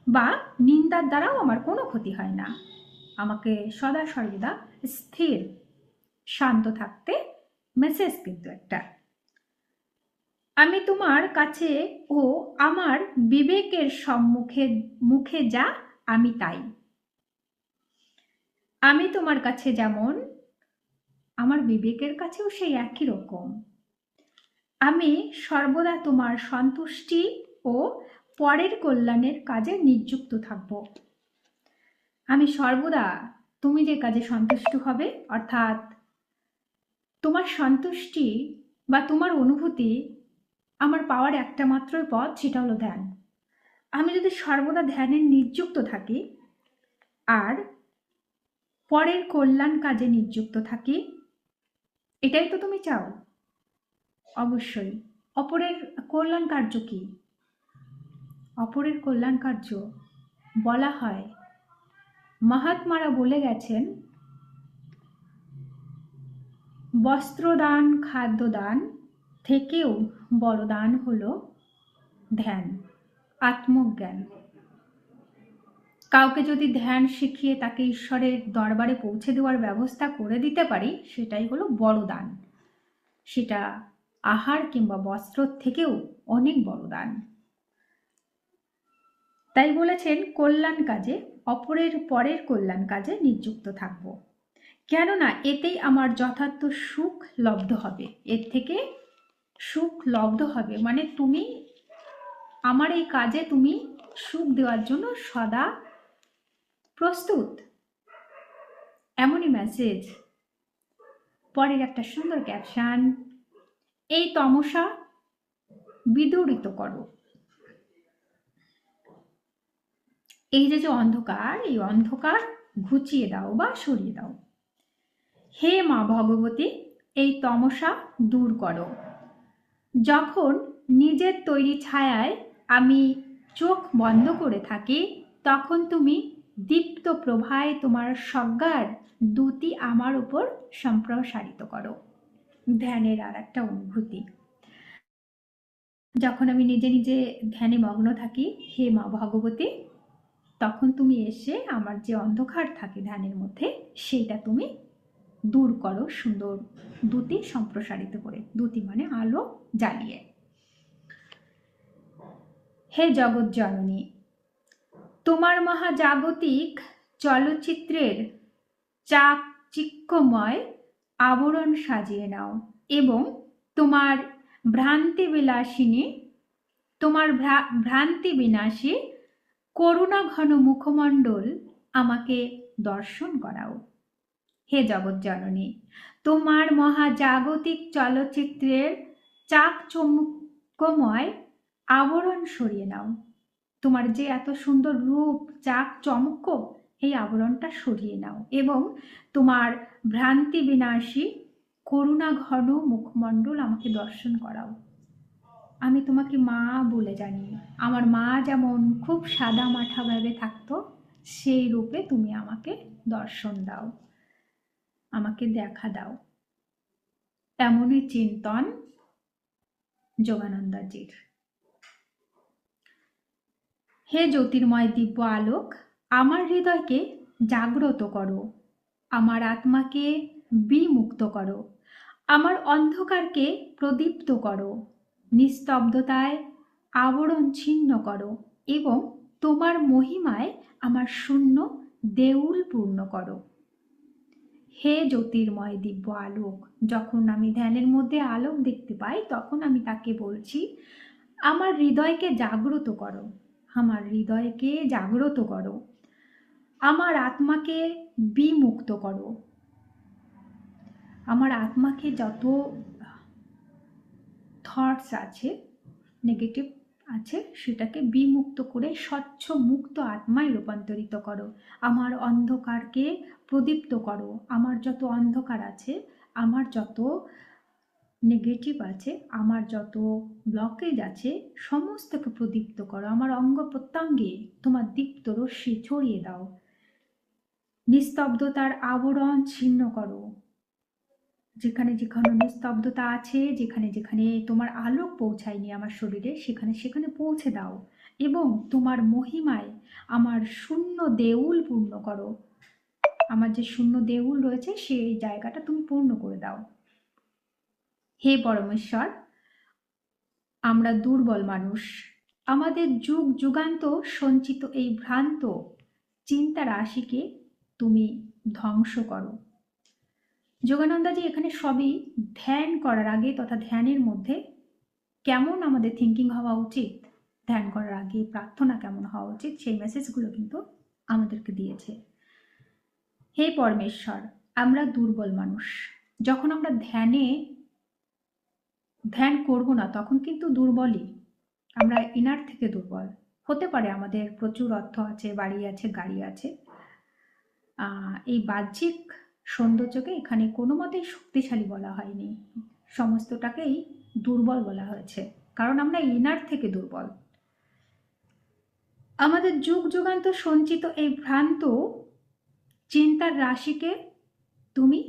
বা নিন্দার দ্বারাও আমার কোনো ক্ষতি হয় না। আমাকে সদা সর্বদা স্থির শান্ত থাকতে মেসেজ কিন্তু একটা। আমি তোমার কাছে ও আমার বিবেকের মুখে যা আমি তাই। আমি তোমার কাছে যেমন, আমার বিবেকের কাছেও সেই একই রকম। আমি সর্বদা তোমার সন্তুষ্টি ও পরের কল্যাণের কাজে নিযুক্ত থাকব। আমি সর্বদা তুমি যে কাজে সন্তুষ্ট হবে, অর্থাৎ তোমার সন্তুষ্টি বা তোমার অনুভূতি আমার পাওয়ার একটা মাত্রই পথ, সেটা হলো ধ্যান। আমি যদি সর্বদা ধ্যানে নিযুক্ত থাকি আর পরের কল্যাণ কাজে নিযুক্ত থাকি, এটাই তো তুমি চাও। অবশ্যই অপরের কল্যাণ কার্য কি? অপরের কল্যাণ কার্য বলা হয়, মহাত্মারা বলে গেছেন, বস্ত্রদান খাদ্যদান থেকেও বড় দান হলো ধ্যান, আত্মজ্ঞান। কাউকে যদি ধ্যান শিখিয়ে তাকে ঈশ্বরের দরবারে পৌঁছে দেওয়ার ব্যবস্থা করে দিতে পারি, সেটাই হলো বড় দান। সেটা আহার কিংবা বস্ত্র থেকেও অনেক বড় দান। তাই বলেছেন কল্যাণ কাজে, অপরের পরের কল্যাণ কাজে নিযুক্ত থাকব, কেননা এতেই আমার যথার্থ সুখ লব্ধ হবে। এর থেকে সুখ লব্ধ হবে মানে তুমি আমার এই কাজে তুমি সুখ দেওয়ার জন্য সদা প্রস্তুত, এমনই মেসেজ। পরের একটা সুন্দর ক্যাপশন, এই তমসা বিদূরিত করো। এই যে অন্ধকার, এই অন্ধকার ঘুচিয়ে দাও বা সরিয়ে দাও। হে মা ভগবতী, এই তমসা দূর করো। যখন নিজের তৈরি ছায়ায় আমি চোখ বন্ধ করে থাকি, তখন তুমি দীপ্ত প্রভায় তোমার সজ্ঞার দুটি আমার উপর সম্প্রসারিত করো। ধ্যানের আর একটা অনুভূতি, যখন আমি নিজে নিজে ধ্যানে মগ্ন থাকি, হে মা ভগবতী, তখন তুমি এসে আমার যে অন্ধকার থাকে ধ্যানের মধ্যে, সেইটা তুমি দূর করো সুন্দর দুটি সম্প্রসারিত করে। দুটি মানে আলো জ্বালিয়ে। হে জগৎ জননী, তোমার মহাজাগতিক চলচ্চিত্রের চাকচিক্যময় আবরণ সাজিয়ে নাও এবং তোমার ভ্রান্তি বিনাশী করুণা ঘন মুখমণ্ডল আমাকে দর্শন করাও। হে জগৎ জননী, তোমার মহাজাগতিক চলচ্চিত্রের চাকচমকময় আবরণ সরিয়ে নাও। তোমার যে এত সুন্দর রূপ, চাক চমক, এই আবরণটা সরিয়ে নাও এবং তোমার ভ্রান্তি বিনাশী করুণা ঘন মুখমণ্ডল আমাকে দর্শন করাও। আমি তোমাকে মা বলে জানি। আমার মা যেমন খুব সাদা মাঠা ভাবে থাকতো, সেই রূপে তুমি আমাকে দর্শন দাও, আমাকে দেখা দাও। এমনই চিন্তন যোগানন্দাজির। হে জ্যোতির্ময় দিব্য আলোক, আমার হৃদয়কে জাগ্রত করো, আমার আত্মাকে বিমুক্ত করো, আমার অন্ধকারকে প্রদীপ্ত করো, নিস্তব্ধতায় আবরণ ছিন্ন করো এবং তোমার মহিমায় আমার শূন্য দেউল পূর্ণ করো। হে জ্যোতির্ময় দিব্য আলোক। যখন আমি ধ্যানের মধ্যে আলোক দেখতে পাই তখন আমি তাকে বলছি, আমার হৃদয়কে জাগ্রত করো, আমার হৃদয়কে জাগ্রত করো, আমার আত্মাকে বিমুক্ত করো, আমার আত্মাকে যত থটস আছে, নেগেটিভ আছে, সেটাকে বিমুক্ত করে স্বচ্ছ মুক্ত আত্মায় রূপান্তরিত করো। আমার অন্ধকারকে প্রদীপ্ত করো, আমার যত অন্ধকার আছে, আমার যত নেগেটিভ আছে, আমার যত ব্লকেজ আছে, সমস্তকে প্রদীপ্ত করো। আমার অঙ্গ প্রত্যঙ্গে তোমার দীপ্ত রশ্মি ছড়িয়ে দাও। নিস্তব্ধতার আবরণ ছিন্ন করো। যেখানে যেখানে নিস্তব্ধতা আছে, যেখানে যেখানে তোমার আলোক পৌঁছায়নি আমার শরীরে, সেখানে সেখানে পৌঁছে দাও এবং তোমার মহিমায় আমার শূন্য দেউল পূর্ণ করো। আমার যে শূন্য দেউল রয়েছে সেই জায়গাটা তুমি পূর্ণ করে দাও। হে পরমেশ্বর, আমরা দুর্বল মানুষ, আমাদের যুগ যুগান্ত সঞ্চিত এই ভ্রান্ত চিন্তা রাশিকে তুমি ধ্বংস করো। যোগানন্দাজি এখানে সবই ধ্যান করার আগে তথা ধ্যানের মধ্যে কেমন আমাদের থিঙ্কিং হওয়া উচিত, ধ্যান করার আগে প্রার্থনা কেমন হওয়া উচিত, সেই মেসেজগুলো কিন্তু আমাদেরকে দিয়েছে। হে পরমেশ্বর, আমরা দুর্বল মানুষ, যখন আমরা ধ্যান করব না তখন কিন্তু দুর্বলই, আমরা ইনার থেকে দুর্বল। হতে পারে আমাদের প্রচুর অর্থ আছে, বাড়ি আছে, গাড়ি আছে, এই বাহ্যিক সৌন্দর্যকে এখানে কোনো মতেই শক্তিশালী বলা হয়নি, সমস্তটাকেই দুর্বল বলা হয়েছে, কারণ আমরা ইনার থেকে দুর্বল। আমাদের যুগ যুগান্ত সঞ্চিত এই ভ্রান্ত চিন্তার রাশিকে তুমি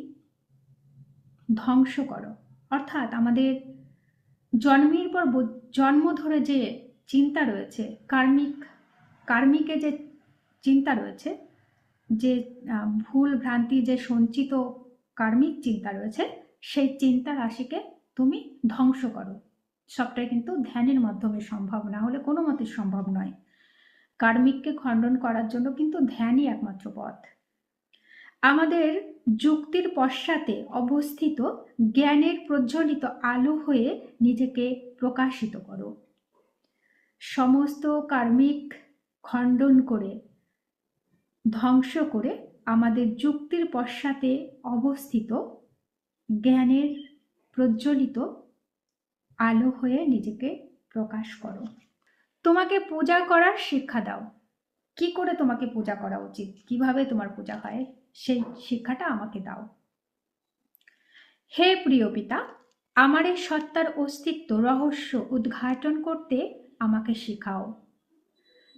ধ্বংস করো। অর্থাৎ আমাদের জন্মের পর জন্ম ধরে যে চিন্তা রয়েছে, কার্মিকে যে চিন্তা রয়েছে, যে ভুল ভ্রান্তি, যে সঞ্চিত কার্মিক চিন্তা রয়েছে, সেই চিন্তা রাশিকে তুমি ধ্বংস করো। সবটাই কিন্তু ধ্যানের মাধ্যমে সম্ভব, না হলে কোনো মতে সম্ভব নয়। কার্মিককে খণ্ডন করার জন্য কিন্তু ধ্যানই একমাত্র পথ। আমাদের যুক্তির পশ্চাতে অবস্থিত জ্ঞানের প্রজ্বলিত আলো হয়ে নিজেকে প্রকাশিত করো। সমস্ত কার্মিক খণ্ডন করে, ধ্বংস করে আমাদের যুক্তির পশ্চাতে অবস্থিত জ্ঞানের প্রজ্বলিত আলো হয়ে নিজেকে প্রকাশ করো। তোমাকে পূজা করার শিক্ষা দাও। কি করে তোমাকে পূজা করা উচিত, কিভাবে তোমার পূজা হয়, সেই শিক্ষাটা আমাকে দাও। হে প্রিয় পিতা, আমার এই সত্তার অস্তিত্ব রহস্য উদ্ঘাটন করতে আমাকে শেখাও।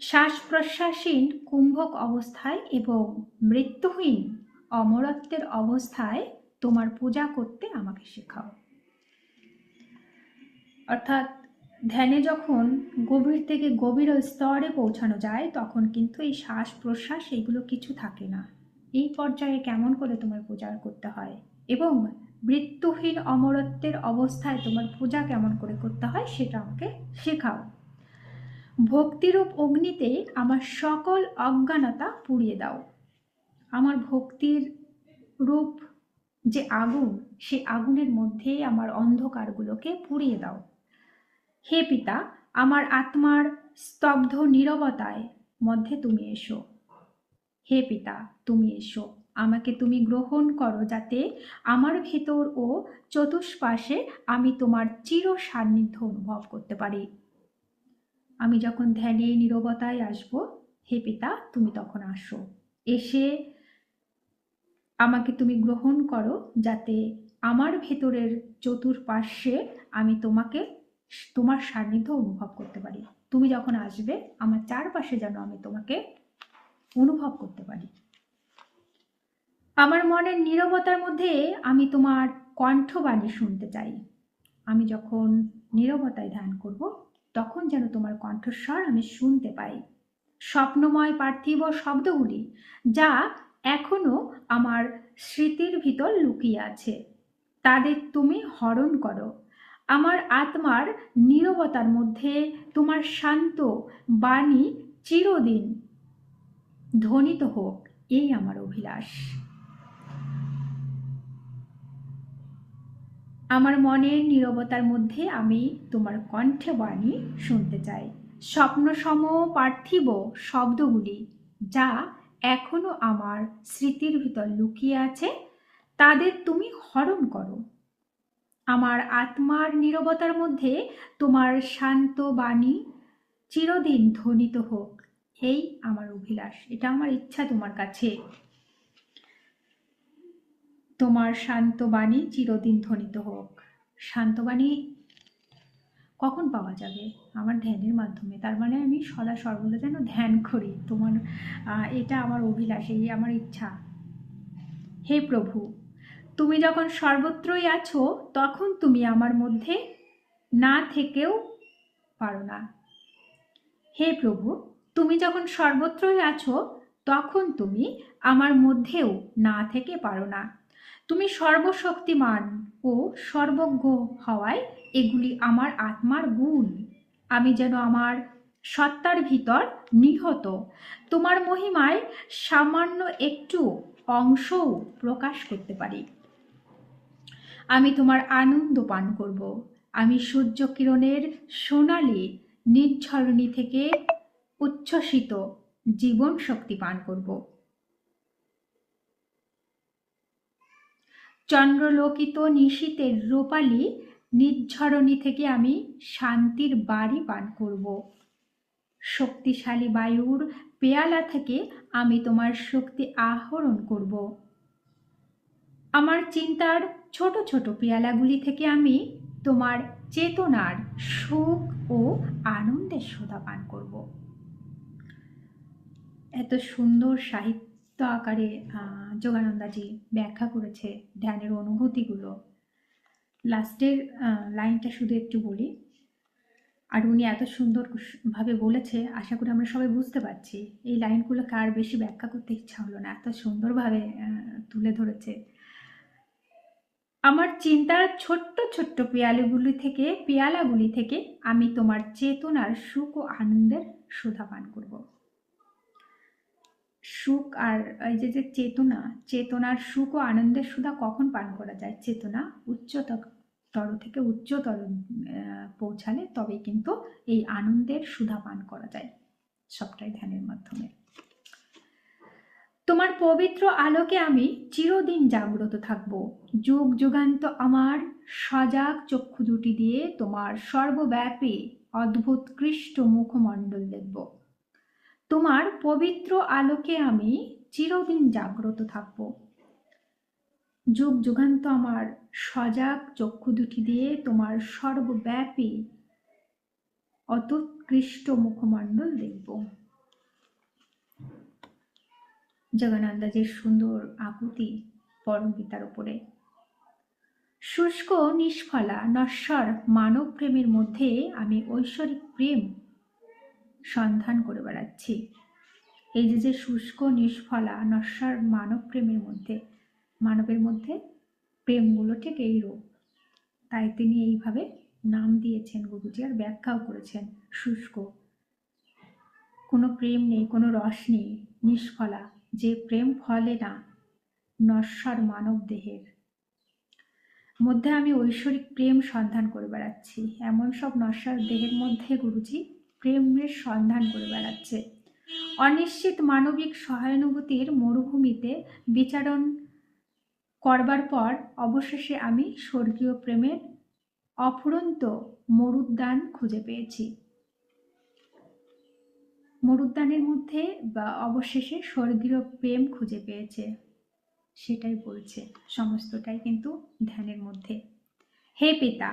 শ্বাস প্রশ্বাসহীন কুম্ভক অবস্থায় এবং মৃত্যুহীন অমরত্বের অবস্থায় তোমার পূজা করতে আমাকে শেখাও। অর্থাৎ ধ্যানে যখন গভীর থেকে গভীর স্তরে পৌঁছানো যায় তখন কিন্তু এই শ্বাস প্রশ্বাস এগুলো কিছু থাকে না। এই পর্যায়ে কেমন করে তোমার পূজা করতে হয় এবং মৃত্যুহীন অমরত্বের অবস্থায় তোমার পূজা কেমন করে করতে হয় সেটা আমাকে শেখাও। ভক্তিরূপ অগ্নিতে আমার সকল অজ্ঞানতা পুড়িয়ে দাও। আমার ভক্তির রূপ যে আগুন, সে আগুনের মধ্যে আমার অন্ধকারগুলোকে পুড়িয়ে দাও। হে পিতা, আমার আত্মার স্তব্ধ নীরবতায় মধ্যে তুমি এসো। হে পিতা, তুমি এসো, আমাকে তুমি গ্রহণ করো, যাতে আমার ভেতর ও চতুষ্পাশে আমি তোমার চির সান্নিধ্য অনুভব করতে পারি। আমি যখন ধ্যানে নীরবতায় আসব, হে পিতা তুমি তখন আসো, এসে আমাকে তুমি গ্রহণ করো, যাতে আমার ভেতরের চতুর্পার্শ্বে আমি তোমার সান্নিধ্য অনুভব করতে পারি। তুমি যখন আসবে আমার চারপাশে যেন আমি তোমাকে অনুভব করতে পারি। আমার মনের নীরবতার মধ্যে আমি তোমার কণ্ঠবাণী শুনতে চাই। আমি যখন নীরবতায় ধ্যান করব তখন যেন তোমার কণ্ঠস্বর আমি শুনতে পাই। স্বপ্নময় পার্থিব শব্দগুলি যা এখনো আমার স্মৃতির ভিতর লুকিয়ে আছে, তাদের তুমি হরণ করো। আমার আত্মার নীরবতার মধ্যে তোমার শান্ত বাণী চিরদিন ধ্বনিত হোক, এই আমার অভিলাষ। আমার মনের নীরবতার মধ্যে আমি তোমার কণ্ঠে বাণী শুনতে চাই। স্বপ্নসম পার্থিব শব্দগুলি যা এখনো আমার স্মৃতির ভিতর লুকিয়ে আছে, তাদের তুমি হরণ করো। আমার আত্মার নীরবতার মধ্যে তোমার শান্ত বাণী চিরদিন ধ্বনিত হোক, এই আমার অভিলাষ, এটা আমার ইচ্ছা তোমার কাছে। তোমার শান্ত বাণী চিরদিন ধ্বনিত হোক। শান্ত বাণী কখন পাওয়া যাবে? আমার ধ্যানের মাধ্যমে। তার মানে আমি সদা সর্বদা যেন ধ্যান করি তোমার, এটা আমার অভিলাষ, এই আমার ইচ্ছা। হে প্রভু, তুমি যখন সর্বত্রই আছো, তখন তুমি আমার মধ্যে না থেকেও পারো না। হে প্রভু, তুমি যখন সর্বত্রই আছো, তখন তুমি আমার মধ্যেও না থেকে পারো না। তুমি সর্বশক্তিমান ও সর্বজ্ঞ হওয়ায় এগুলি আমার আত্মার গুণ। আমি যেন আমার সত্তার ভিতর নিহত তোমার মহিমায় সামান্য একটু অংশও প্রকাশ করতে পারি। আমি তোমার আনন্দ পান করব। আমি সূর্য কিরণের সোনালি নির্ঝরণী থেকে উচ্ছ্বসিত জীবন শক্তি পান করব। চন্দ্রলোকিত নিশীতের রূপালী নির্ঝরণী থেকে আমি শান্তির বাড়ি পান করব। শক্তিশালী বায়ুর পেয়ালা থেকে আমি তোমার শক্তি আহরণ করব। আমার চিন্তার ছোট ছোট পেয়ালাগুলি থেকে আমি তোমার চেতনার সুখ ও আনন্দের সোধা পান করব। এত সুন্দর সাহিত্য আকারে যোগানন্দাজি ব্যাখ্যা করেছে ধ্যানের অনুভূতিগুলো। লাস্টের লাইনটা শুধু একটু বলি, আর উনি এত সুন্দরভাবে বলেছে, আশা করি আমরা সবাই বুঝতে পারছি। এই লাইনগুলোকে আর বেশি ব্যাখ্যা করতে ইচ্ছা হলো না, এত সুন্দরভাবে তুলে ধরেছে। আমার চিন্তার ছোট্ট ছোট্ট পেয়ালাগুলি থেকে আমি তোমার চেতনার সুখ ও আনন্দের সুধা পান করব। সুখ আর এই যে চেতনার সুখ ও আনন্দের সুধা কখন পান করা যায়? চেতনা উচ্চতর থেকে উচ্চতর পৌঁছালে তবেই কিন্তু এই আনন্দের সুধা পান করা যায়, সবটাই ধ্যানের মাধ্যমে। তোমার পবিত্র আলোকে আমি চিরদিন জাগ্রত থাকব। যুগ যুগান্ত আমার সজাগ চক্ষু দুটি দিয়ে তোমার সর্বব্যাপী অদ্ভুত কৃষ্ট মুখমণ্ডল দেখব। তোমার পবিত্র আলোকে আমি চিরদিন জাগ্রত থাকব। যুগ যুগান্ত আমার সজাগ চক্ষু দুটি দিয়ে তোমার সর্বব্যাপী অতুৎকৃষ্ট মুখমণ্ডল দেখব। জগন্নাথজির সুন্দর আকুতি পরম পিতার উপরে। শুষ্ক নিষ্ফলা নশ্বর মানব প্রেমের মধ্যে আমি ঐশ্বরিক প্রেম সন্ধান করে বেড়াচ্ছি। এই যে শুষ্ক নিষ্ফলা নশ্বর মানব প্রেমের মধ্যে, মানবের মধ্যে প্রেমগুলো ঠিক এইরূপ, তাই তিনি এইভাবে নাম দিয়েছেন গুরুজি, আর ব্যাখ্যাও করেছেন। শুষ্ক, কোনো প্রেম নেই, কোনো রস নেই, নিষ্ফলা, যে প্রেম ফলে না, নশ্বর মানব দেহের মধ্যে আমি ঐশ্বরিক প্রেম সন্ধান করে বেড়াচ্ছি। এমন সব নশ্বর দেহের মধ্যে গুরুজি প্রেমের সন্ধান করে বেড়াচ্ছে। অনিশ্চিত মানবিক সহানুভূতির মরুভূমিতে বিচারণ করবার পর অবশেষে আমি স্বর্গীয় প্রেমের অফুরন্ত মরুদ্যান খুঁজে পেয়েছি। মরুদ্যানের মধ্যে বা অবশেষে স্বর্গীয় প্রেম খুঁজে পেয়েছে, সেটাই বলছে। সমস্তটাই কিন্তু ধ্যানের মধ্যে। হে পিতা,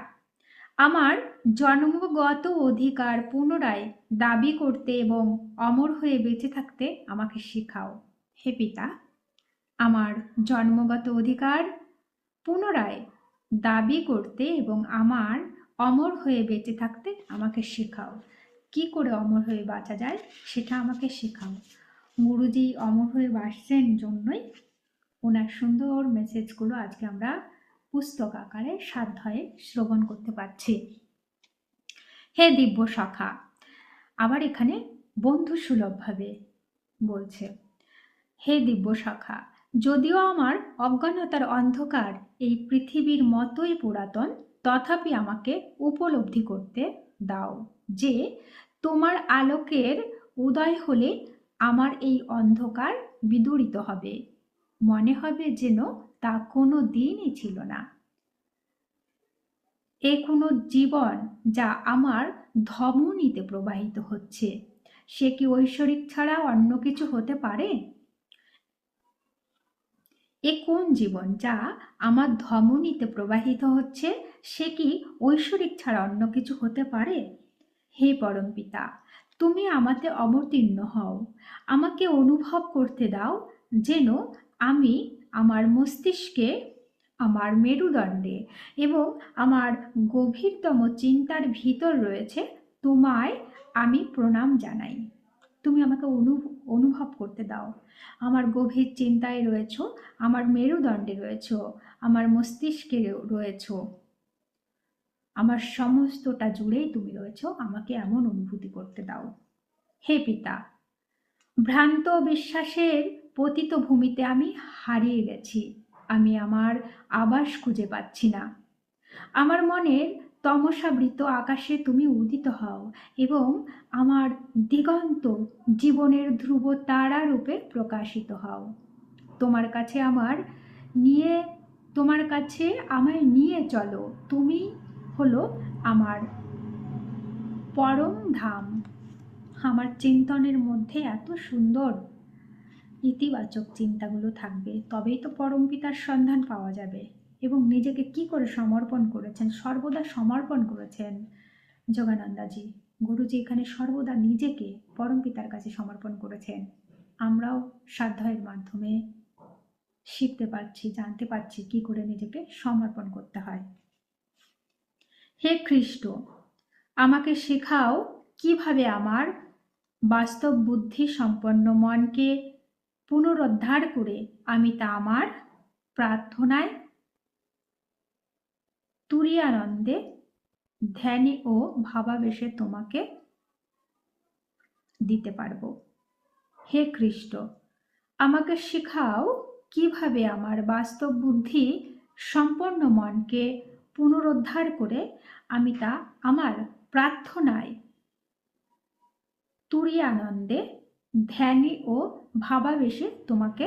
আমার জন্মগত অধিকার পুনরায় দাবি করতে এবং অমর হয়ে বেঁচে থাকতে আমাকে শেখাও। হে পিতা, আমার জন্মগত অধিকার পুনরায় দাবি করতে এবং আমার অমর হয়ে বেঁচে থাকতে আমাকে শেখাও। কি করে অমর হয়ে বাঁচা যায় সেটা আমাকে শেখাও। গুরুজি অমর হয়ে বাঁচছেন জন্যই ওনার সুন্দর মেসেজগুলো আজকে আমরা পুস্তক আকারে স্বাধ্যায়ে শ্রবণ করতে পারছি। হে দিব্য সখা, আবার এখানে বন্ধু সুলভভাবে বলছে। হে দিব্য সখা, যদিও আমার অজ্ঞানতার অন্ধকার এই পৃথিবীর মতোই পুরাতন, তথাপি আমাকে উপলব্ধি করতে দাও যে তোমার আলোকের উদয় হলে আমার এই অন্ধকার বিদূরিত হবে, মনে হবে যেন তা কোনো দিনই ছিল না। এ কোনো জীবন যা আমার ধমনীতে প্রবাহিত হচ্ছে, সে কি ঐশ্বরিক ছাড়া অন্য কিছু হতে পারে? এ কোন জীবন যা আমার ধমনীতে প্রবাহিত হচ্ছে, সে কি ঐশ্বরিক ছাড়া অন্য কিছু হতে পারে? হে পরমপিতা, তুমি আমাতে অবতীর্ণ হও, আমাকে অনুভব করতে দাও যেন আমি আমার মস্তিষ্কে, আমার মেরুদণ্ডে এবং আমার গভীরতম চিন্তার ভিতর রয়েছে তোমায় আমি প্রণাম জানাই। তুমি আমাকে অনুভব করতে দাও, আমার গভীর চিন্তায় রয়েছ, আমার মেরুদণ্ডে রয়েছ, আমার মস্তিষ্কে রয়েছ, আমার সমস্তটা জুড়েই তুমি রয়েছ, আমাকে এমন অনুভূতি করতে দাও। হে পিতা, ভ্রান্ত বিশ্বাসের পতিত ভূমিতে আমি হারিয়ে গেছি, আমি আমার আবাস খুঁজে পাচ্ছি না। আমার মনের তমসাবৃত আকাশে তুমি উদিত হও এবং আমার দিগন্ত জীবনের ধ্রুব তারা রূপে প্রকাশিত হও। তোমার কাছে আমায় নিয়ে চলো, তুমি হলো আমার পরম ধাম। আমার চিন্তনের মধ্যে এত সুন্দর ইতিবাচক চিন্তাগুলো থাকবে, তবেই তো পরম পিতার সন্ধান পাওয়া যাবে। এবং নিজেকে কি করে সমর্পণ করেছেন, সর্বদা সমর্পণ করেছেন যোগানন্দাজি। গুরুজি এখানে সর্বদা নিজেকে পরম পিতার কাছে সমর্পণ করেছেন। আমরাও স্বাধ্যায়ের মাধ্যমে শিখতে পারছি, জানতে পারছি কি করে নিজেকে সমর্পণ করতে হয়। হে খ্রিস্ট, আমাকে শেখাও কিভাবে আমার বাস্তব বুদ্ধি সম্পন্ন মনকে পুনরুদ্ধার করে আমি তা আমার প্রার্থনায়, তুরীয়ানন্দে, ধ্যানে ও ভাবাবেশে তোমাকে দিতে পারবো। হে খ্রিস্ট, আমাকে শেখাও কিভাবে আমার বাস্তব বুদ্ধি সম্পন্ন মনকে পুনরুদ্ধার করে আমি তা আমার প্রার্থনায়, তুরীয়ানন্দে, ধ্যানে ও ভাবাবেশে তোমাকে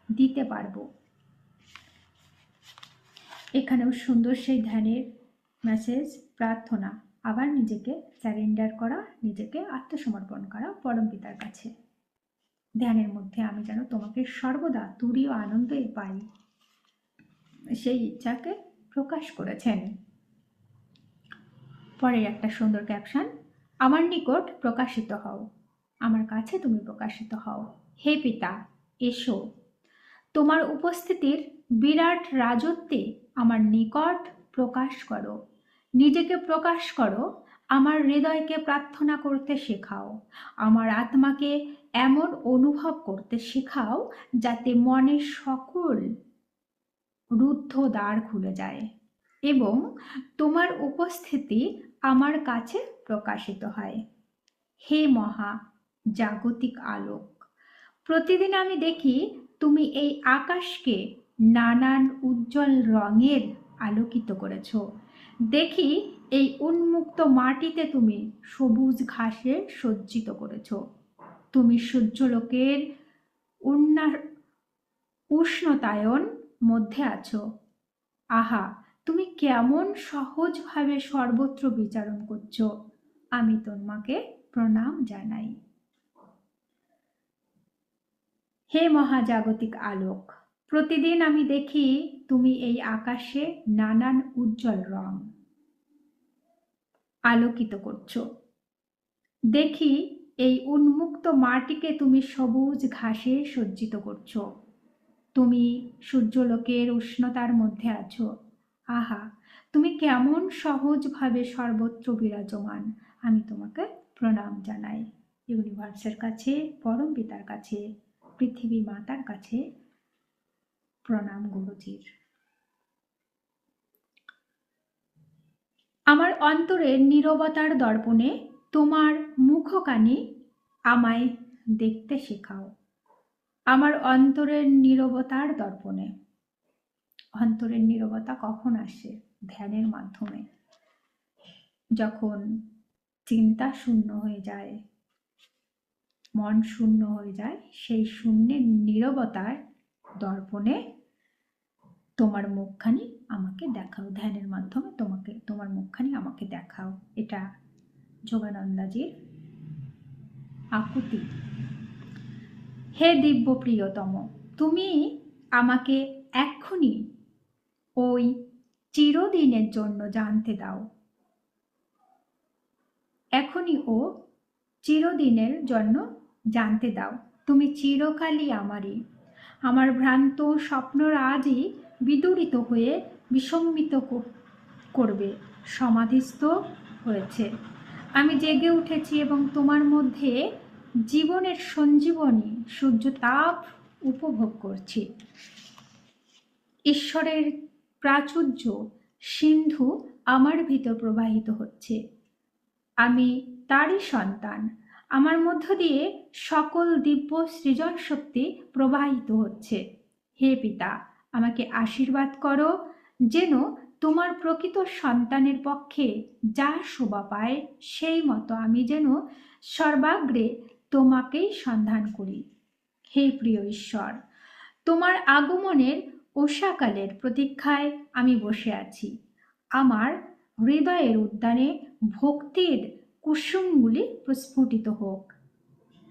দিতে পারবো। এখানেও সুন্দর সেই ধ্যানের মেসেজ, প্রার্থনা, আবার নিজেকে স্যারেন্ডার করা, নিজেকে আত্মসমর্পণ করা পরম পিতার কাছে। ধ্যানের মধ্যে আমি যেন তোমাকে সর্বদা তুরীয় আনন্দে পাই, সেই ইচ্ছাকে প্রকাশ করেছেন। পরের একটা সুন্দর ক্যাপশন, আমার নিকট প্রকাশিত হও, আমার কাছে তুমি প্রকাশিত হও। হে পিতা, এসো, তোমার উপস্থিতির বিরাট রাজত্বে আমার নিকট প্রকাশ করো, নিজেকে প্রকাশ করো, আমার হৃদয়কে প্রার্থনা করতে শেখাও, আমার আত্মাকে এমন অনুভব করতে শেখাও যাতে মনের সকল রুদ্ধ দ্বার খুলে যায় এবং তোমার উপস্থিতি আমার কাছে প্রকাশিত হয়। হে মহা জাগতিক আলোক, প্রতিদিন আমি দেখি তুমি এই আকাশকে নানান উজ্জ্বল রঙের আলোকিত করেছ। দেখি এই উন্মুক্ত মাটিতে তুমি সবুজ ঘাসে সজ্জিত করেছ। তুমি সূর্যলোকের উষ্ণতায়ন মধ্যে আছো। আহা, তুমি কেমন সহজভাবে সর্বত্র বিচারণ করছো, আমি তোমাকে প্রণাম জানাই। হে মহাজাগতিক আলোক, প্রতিদিন আমি দেখি তুমি এই আকাশে নানান উজ্জ্বল রং আলোকিত করছো। দেখি এই উন্মুক্ত মাটিকে তুমি সবুজ ঘাসে সজ্জিত করছো। তুমি সূর্যলোকের উষ্ণতার মধ্যে আছো। আহা, তুমি কেমন সহজভাবে সর্বত্র বিরাজমান, আমি তোমাকে প্রণাম জানাই। ইউনিভার্সের কাছে, পরম পিতার কাছে, পৃথিবী মাতার কাছে প্রণাম গুরুজির। আমার অন্তরের নীরবতার দর্পণে তোমার মুখখানি আমায় দেখতে শেখাও। আমার অন্তরের নীরবতার দর্পণে। অন্তরের নীরবতা কখন আসে? ধ্যানের মাধ্যমে, যখন চিন্তা শূন্য হয়ে যায়, মন শূন্য হয়ে যায়, সেই শূন্যের নীরবতার দর্পণে তোমার মুখখানি আমাকে দেখাও। ধ্যানের মাধ্যমে তোমার মুখখানি আমাকে দেখাও। এটা যোগানন্দাজির আকুতি। হে দিব্য প্রিয়তম, তুমি আমাকে এক্ষুনি ওই চিরদিনের জন্য জানতে দাও। এখনই ও চিরদিনের জন্য জানতে দাও। তুমি চিরকালই আমারই। আমার ভ্রান্ত স্বপ্নর আজই বিদূরিত হয়ে বিসম্মিত করবে, সমাধিস্থ হয়েছে। আমি জেগে উঠেছি এবং তোমার মধ্যে জীবনের সঞ্জীবনী সূর্য তাপ উপভোগ করছি। ঈশ্বরের প্রাচুর্য সিন্ধু আমার ভিতর প্রবাহিত হচ্ছে। আমি তারই সন্তান। আমার মধ্য দিয়ে সকল দিব্য সৃজন শক্তি প্রবাহিত হচ্ছে। হে পিতা, আমাকে আশীর্বাদ করো যেন তোমার প্রকৃত সন্তানের পক্ষে যা শোভা পায় সেই মতো আমি যেন সর্বাগ্রে তোমাকেই সন্ধান করি। হে প্রিয় ঈশ্বর, তোমার আগমনের ওষাকালের প্রতীক্ষায় আমি বসে আছি। আমার হৃদয়ের উদ্যানে ভক্তির কুসুমগুলি প্রস্ফুটিত হোক।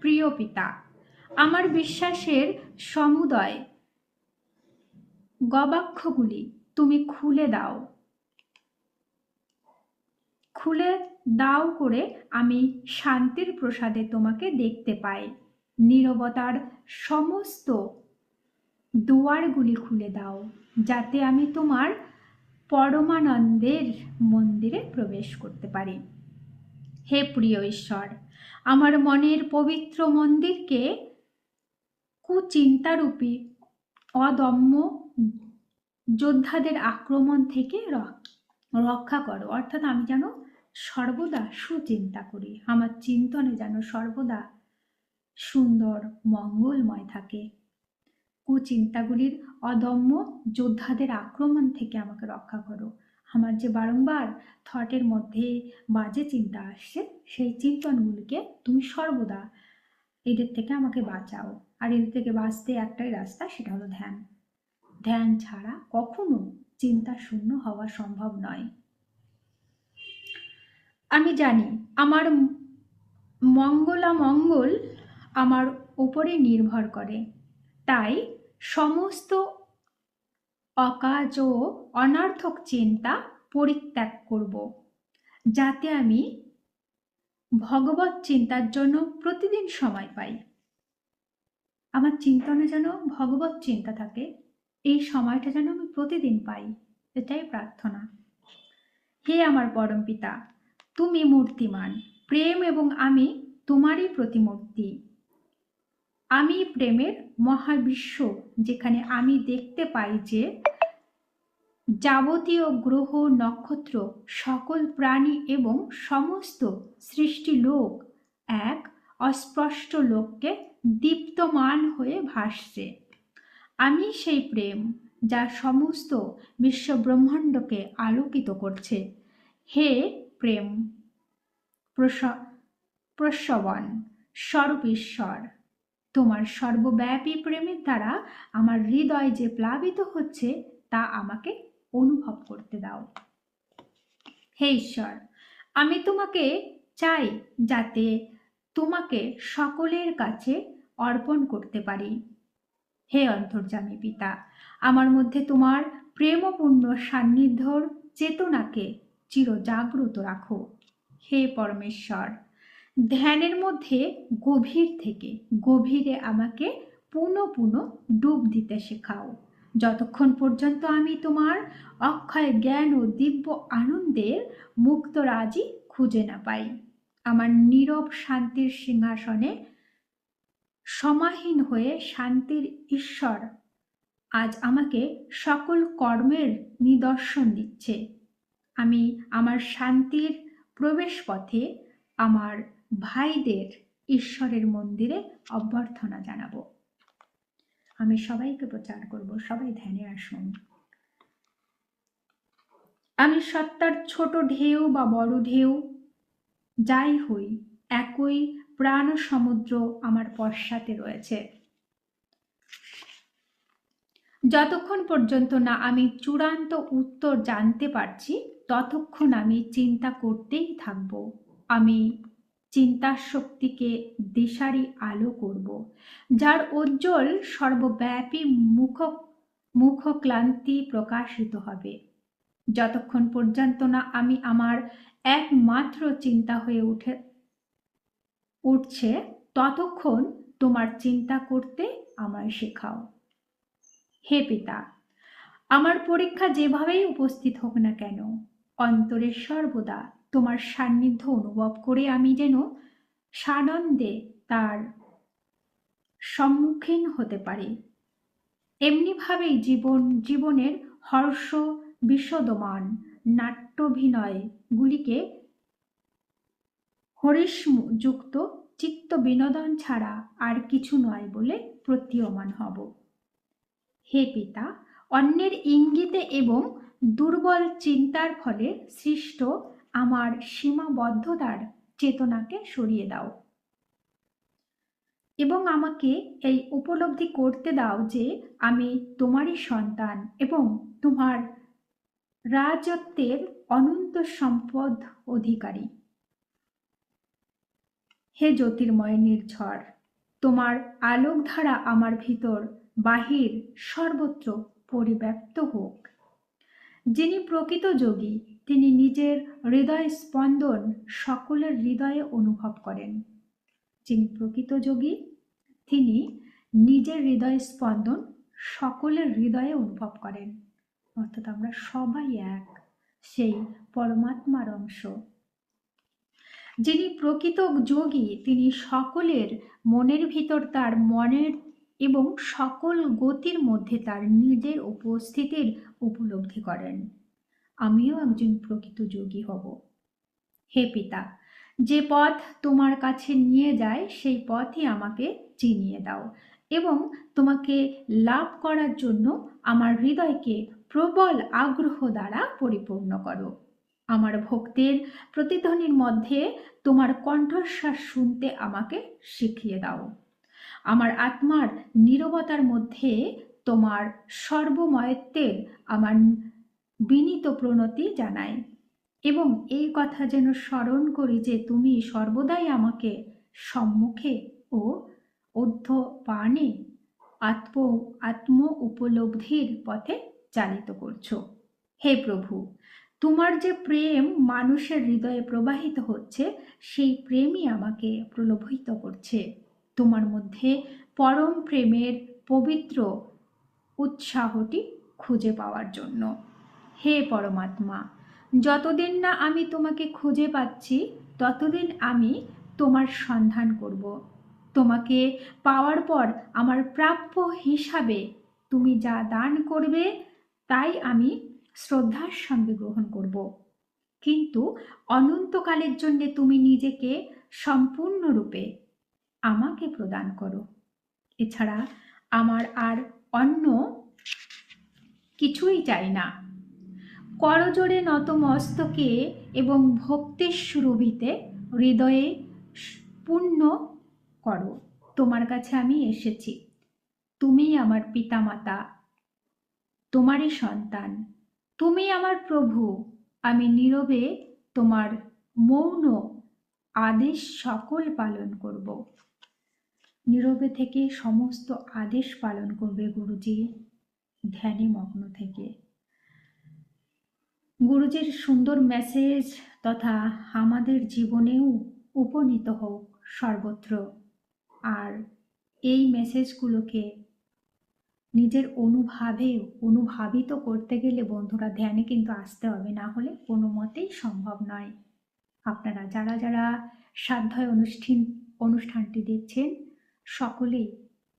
প্রিয় পিতা, আমার বিশ্বাসের সমুদয় গবাক্ষগুলি তুমি খুলে দাও করে আমি শান্তির প্রসাদে তোমাকে দেখতে পাই। নীরবতার সমস্ত দুয়ারগুলি খুলে দাও যাতে আমি তোমার পরমানন্দের মন্দিরে প্রবেশ করতে পারি। হে প্রিয় ঈশ্বর, আমার মনের পবিত্র মন্দিরকে কুচিন্তারূপী অদম্য যোদ্ধাদের আক্রমণ থেকে রক্ষা করো। অর্থাৎ আমি যেন সর্বদা সুচিন্তা করি, আমার চিন্তনে যেন সর্বদা সুন্দর মঙ্গলময় থাকে। কুচিন্তাগুলির অদম্য যোদ্ধাদের আক্রমণ থেকে আমাকে রক্ষা করো। আমার যে বারংবার থটের মধ্যে বাজে চিন্তা আসছে, সেই চিন্তনগুলিকে তুমি সর্বদা এদের থেকে আমাকে বাঁচাও। আর এদের থেকে বাঁচতে একটাই রাস্তা, সেটা হলো ধ্যান। ধ্যান ছাড়া কখনো চিন্তা শূন্য হওয়া সম্ভব নয়। আমি জানি আমার মঙ্গল আমার উপরে নির্ভর করে, তাই সমস্ত অকাজ ও অনর্থক চিন্তা পরিত্যাগ করব, যাতে আমি ভগবত চিন্তার জন্য প্রতিদিন সময় পাই। আমার চিন্তনে যেন ভগবত চিন্তা থাকে, এই সময়টা যেন আমি প্রতিদিন পাই, এটাই প্রার্থনা। হে আমার পরম পিতা, তুমি মূর্তিমান, প্রেম এবং আমি তোমারই প্রতিমূর্তি। আমি প্রেমের মহাবিশ্ব, যেখানে আমি দেখতে পাই যে যাবতীয় গ্রহ নক্ষত্র, সকল প্রাণী এবং সমস্ত সৃষ্টি লোক এক অস্পষ্ট লোককে দীপ্তমান হয়ে ভাসছে। আমি সেই প্রেম যা সমস্ত বিশ্ব ব্রহ্মাণ্ডকে আলোকিত করছে। হে প্রেম প্রসবন স্বরূপ ঈশ্বর, তোমার সর্বব্যাপী প্রেমের দ্বারা আমার হৃদয় যে প্লাবিত হচ্ছে তা আমাকে অনুভব করতে দাও। হে ঈশ্বর, আমি তোমাকে চাই যাতে তোমাকে সকলের কাছে অর্পণ করতে পারি। হে অন্তর্যামী পিতা, আমার মধ্যে তোমার প্রেমপূর্ণ সান্নিধ্যর চেতনাকে চিরজাগ্রত রাখো। হে পরমেশ্বর, ধ্যানের মধ্যে গভীর থেকে গভীরে আমাকে পুনঃ পুনঃ ডুব দিতে শেখাও, যতক্ষণ পর্যন্ত আমি তোমার অক্ষয় জ্ঞান ও দিব্য আনন্দের মুক্তরাজি খুঁজে না পাই। আমার নীরব শান্তির সিংহাসনে সমাহীন হয়ে শান্তির ঈশ্বর আজ আমাকে সকল কর্মের নিদর্শন দিচ্ছে। আমি আমার শান্তির প্রবেশ পথে আমার ভাইদের ঈশ্বরের মন্দিরে অভ্যর্থনা জানাবো। আমি সবাইকে প্রচার করব, সবাই ধ্যানে আসুন। আমি সত্তার ছোট ঢেউ বা বড় ঢেউ যাই হই, একই প্রাণ সমুদ্র আমার পশ্চাতে রয়েছে। যতক্ষণ পর্যন্ত না আমি চূড়ান্ত উত্তর জানতে পারছি, ততক্ষণ আমি চিন্তা করতেই থাকব। আমি চিন্তার শক্তিকে দিশারি আলো করব, যার উজ্জ্বল সর্বব্যাপী মুখ ক্লান্তি প্রকাশিত হবে। যতক্ষণ পর্যন্ত না আমি আমার একমাত্র চিন্তা হয়ে উঠছে, ততক্ষণ তোমার চিন্তা করতে আমায় শেখাও। হে পিতা, আমার পরীক্ষা যেভাবেই উপস্থিত হোক না কেন, অন্তরে সর্বদা তোমার সান্নিধ্য অনুভব করে আমি যেন সানন্দে তার সম্মুখীন হতে পারি। এমনিভাবেই জীবনের হর্ষ বিশদমান নাট্যাভিনয়গুলিকে হরিষ্মযুক্ত চিত্ত বিনোদন ছাড়া আর কিছু নয় বলে প্রতীয়মান হব। হে পিতা, অন্যের ইঙ্গিতে এবং দুর্বল চিন্তার ফলে সৃষ্ট আমার সীমাবদ্ধতার চেতনাকে সরিয়ে দাও এবং আমাকে এই উপলব্ধি করতে দাও যে আমি তোমারই সন্তান এবং তোমার রাজত্বের অনন্ত সম্পদ অধিকারী। হে জ্যোতির্ময় নির্ঝর, তোমার আলোকধারা আমার ভিতর বাহির সর্বত্র পরিব্যাপ্ত হোক। যিনি প্রকৃত যোগী, তিনি নিজের হৃদয় স্পন্দন সকলের হৃদয়ে অনুভব করেন। যিনি প্রকৃত যোগী, তিনি নিজের হৃদয় স্পন্দন সকলের হৃদয়ে অনুভব করেন। অর্থাৎ আমরা সবাই এক, সেই পরমাত্মার অংশ। যিনি প্রকৃত যোগী, তিনি সকলের মনের ভিতর তার মনের এবং সকল গতির মধ্যে তার নিজের উপস্থিতির উপলব্ধি করেন। আমিও একজন প্রকৃত যোগী হব। হে পিতা, যে পথ তোমার কাছে নিয়ে যায় সেই পথই আমাকে চিনিয়ে দাও এবং তোমাকে লাভ করার জন্য আমার হৃদয়কে প্রবল আগ্রহ দ্বারা পরিপূর্ণ করো। আমার ভক্তির প্রতিধ্বনির মধ্যে তোমার কণ্ঠস্বর শুনতে আমাকে শিখিয়ে দাও। আমার আত্মার নীরবতার মধ্যে তোমার সর্বময়ত্বের আমার বিনীত প্রণতি জানাই এবং এই কথা যেন স্মরণ করি যে তুমি সর্বদাই আমাকে সম্মুখে ও অধ্যপানে আত্ম উপলব্ধির পথে চালিত করছো। হে প্রভু, তোমার যে প্রেম মানুষের হৃদয়ে প্রবাহিত হচ্ছে, সেই প্রেমই আমাকে প্রলোভিত করছে তোমার মধ্যে পরম প্রেমের পবিত্র উৎসাহটি খুঁজে পাওয়ার জন্য। হে পরমাত্মা, যতদিন না আমি তোমাকে খুঁজে পাচ্ছি, ততদিন আমি তোমার সন্ধান করব। তোমাকে পাওয়ার পর আমার প্রাপ্য হিসাবে তুমি যা দান করবে তাই আমি শ্রদ্ধার সঙ্গে গ্রহণ করব। কিন্তু অনন্তকালের জন্য তুমি নিজেকে সম্পূর্ণরূপে আমাকে প্রদান করো। এছাড়া আমার আর অন্য কিছুই চাই না। করজোড়ে নত মস্তকে এবং ভক্তির সুরভিতে হৃদয়ে পূর্ণ করো। তোমার কাছে আমি এসেছি। তুমি আমার পিতামাতা, তোমারই সন্তান, তুমি আমার প্রভু। আমি নীরবে তোমার মৌন আদেশ সকল পালন করব। নীরবে থেকে সমস্ত আদেশ পালন করবে গুরুজি, ধ্যানে মগ্ন থেকে। গুরুজির সুন্দর মেসেজ তথা আমাদের জীবনেও উপনীত হোক সর্বত্র। আর এই মেসেজগুলোকে নিজের অনুভাবিত করতে গেলে বন্ধুরা ধ্যানে কিন্তু আসতে হবে, না হলে কোনো মতেই সম্ভব নয়। আপনারা যারা যারা সাধ্যায় অনুষ্ঠানটি দেখছেন, সকলেই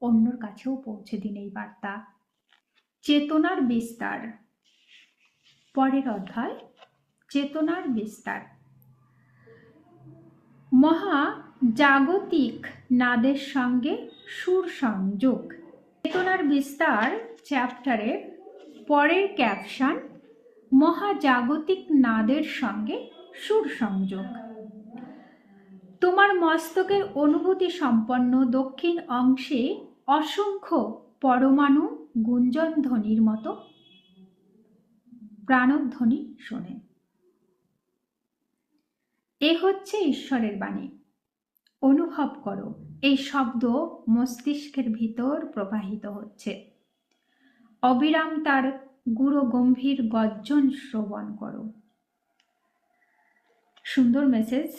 অন্যর কাছেও পৌঁছে দিন এই বার্তা। চেতনার বিস্তার, পরের অধ্যায় চেতনার বিস্তার। মহা জাগতিক নাদের সঙ্গে সুর সংযোগ। চেতনার বিস্তার চ্যাপ্টারের পরের ক্যাপশন মহাজাগতিক নাদের সঙ্গে সুর সংযোগ। তোমার মস্তকের অনুভূতি সম্পন্ন দক্ষিণ অংশে অসংখ্য পরমাণু গুঞ্জন ধ্বনির মতো প্রাণধ্বনি শোনে। এ হচ্ছে ঈশ্বরের বাণী। অনুভব করো, এই শব্দ মস্তিষ্কের ভিতর প্রবাহিত হচ্ছে। অবিরাম তার গুরু গম্ভীর গর্জন শ্রবণ করো। সুন্দর মেসেজ,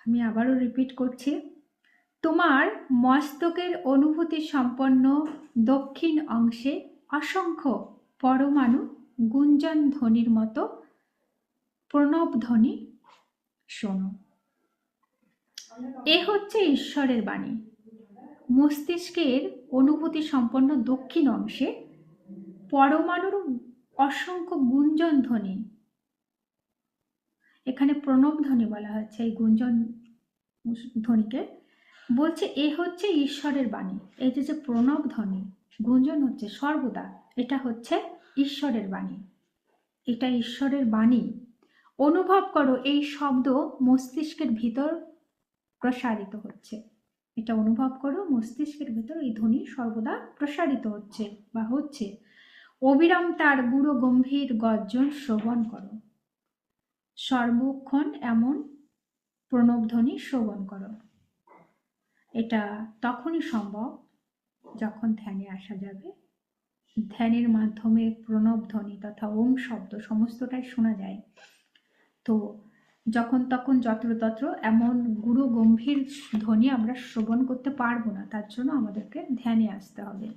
আমি আবারও রিপিট করছি। তোমার মস্তকের অনুভূতি সম্পন্ন দক্ষিণ অংশে অসংখ্য পরমাণু গুঞ্জন ধ্বনির মতো প্রণব ধ্বনি শোনো। এ হচ্ছে ঈশ্বরের বাণী। মস্তিষ্কের অনুভূতি সম্পন্ন দক্ষিণ অংশে পরমাণুর অসংখ্য গুঞ্জন ধ্বনি, এখানে প্রণব ধ্বনি বলা হচ্ছে এই গুঞ্জন ধ্বনিকে, বলছে এ হচ্ছে ঈশ্বরের বাণী। এই যে প্রণব ধ্বনি গুঞ্জন হচ্ছে সর্বদা, এটা হচ্ছে ঈশ্বরের বাণী, এটা ঈশ্বরের বাণী। অনুভব করো, এই শব্দ মস্তিষ্কের ভিতর প্রসারিত হচ্ছে। এটা অনুভব করো, মস্তিষ্কের ভিতর এই ধ্বনি সর্বদা প্রসারিত হচ্ছে বা হচ্ছে। অবিরাম তার গুরু গম্ভীর গর্জন শ্রবণ করো। সর্বক্ষণ এমন প্রণবধ্বনি শ্রবণ করো। এটা তখনই সম্ভব যখন ধ্যানে আসা যাবে। ধ্যানের মাধ্যমে প্রণবধ্বনি তথা ওম শব্দ সমস্তটাই শোনা যায়। তো যখন তখন যত্রতত্র এমন গুরু গম্ভীর ধ্বনি আমরা শ্রবণ করতে পারবো না, তার জন্য আমাদেরকে ধ্যানে আসতে হবে।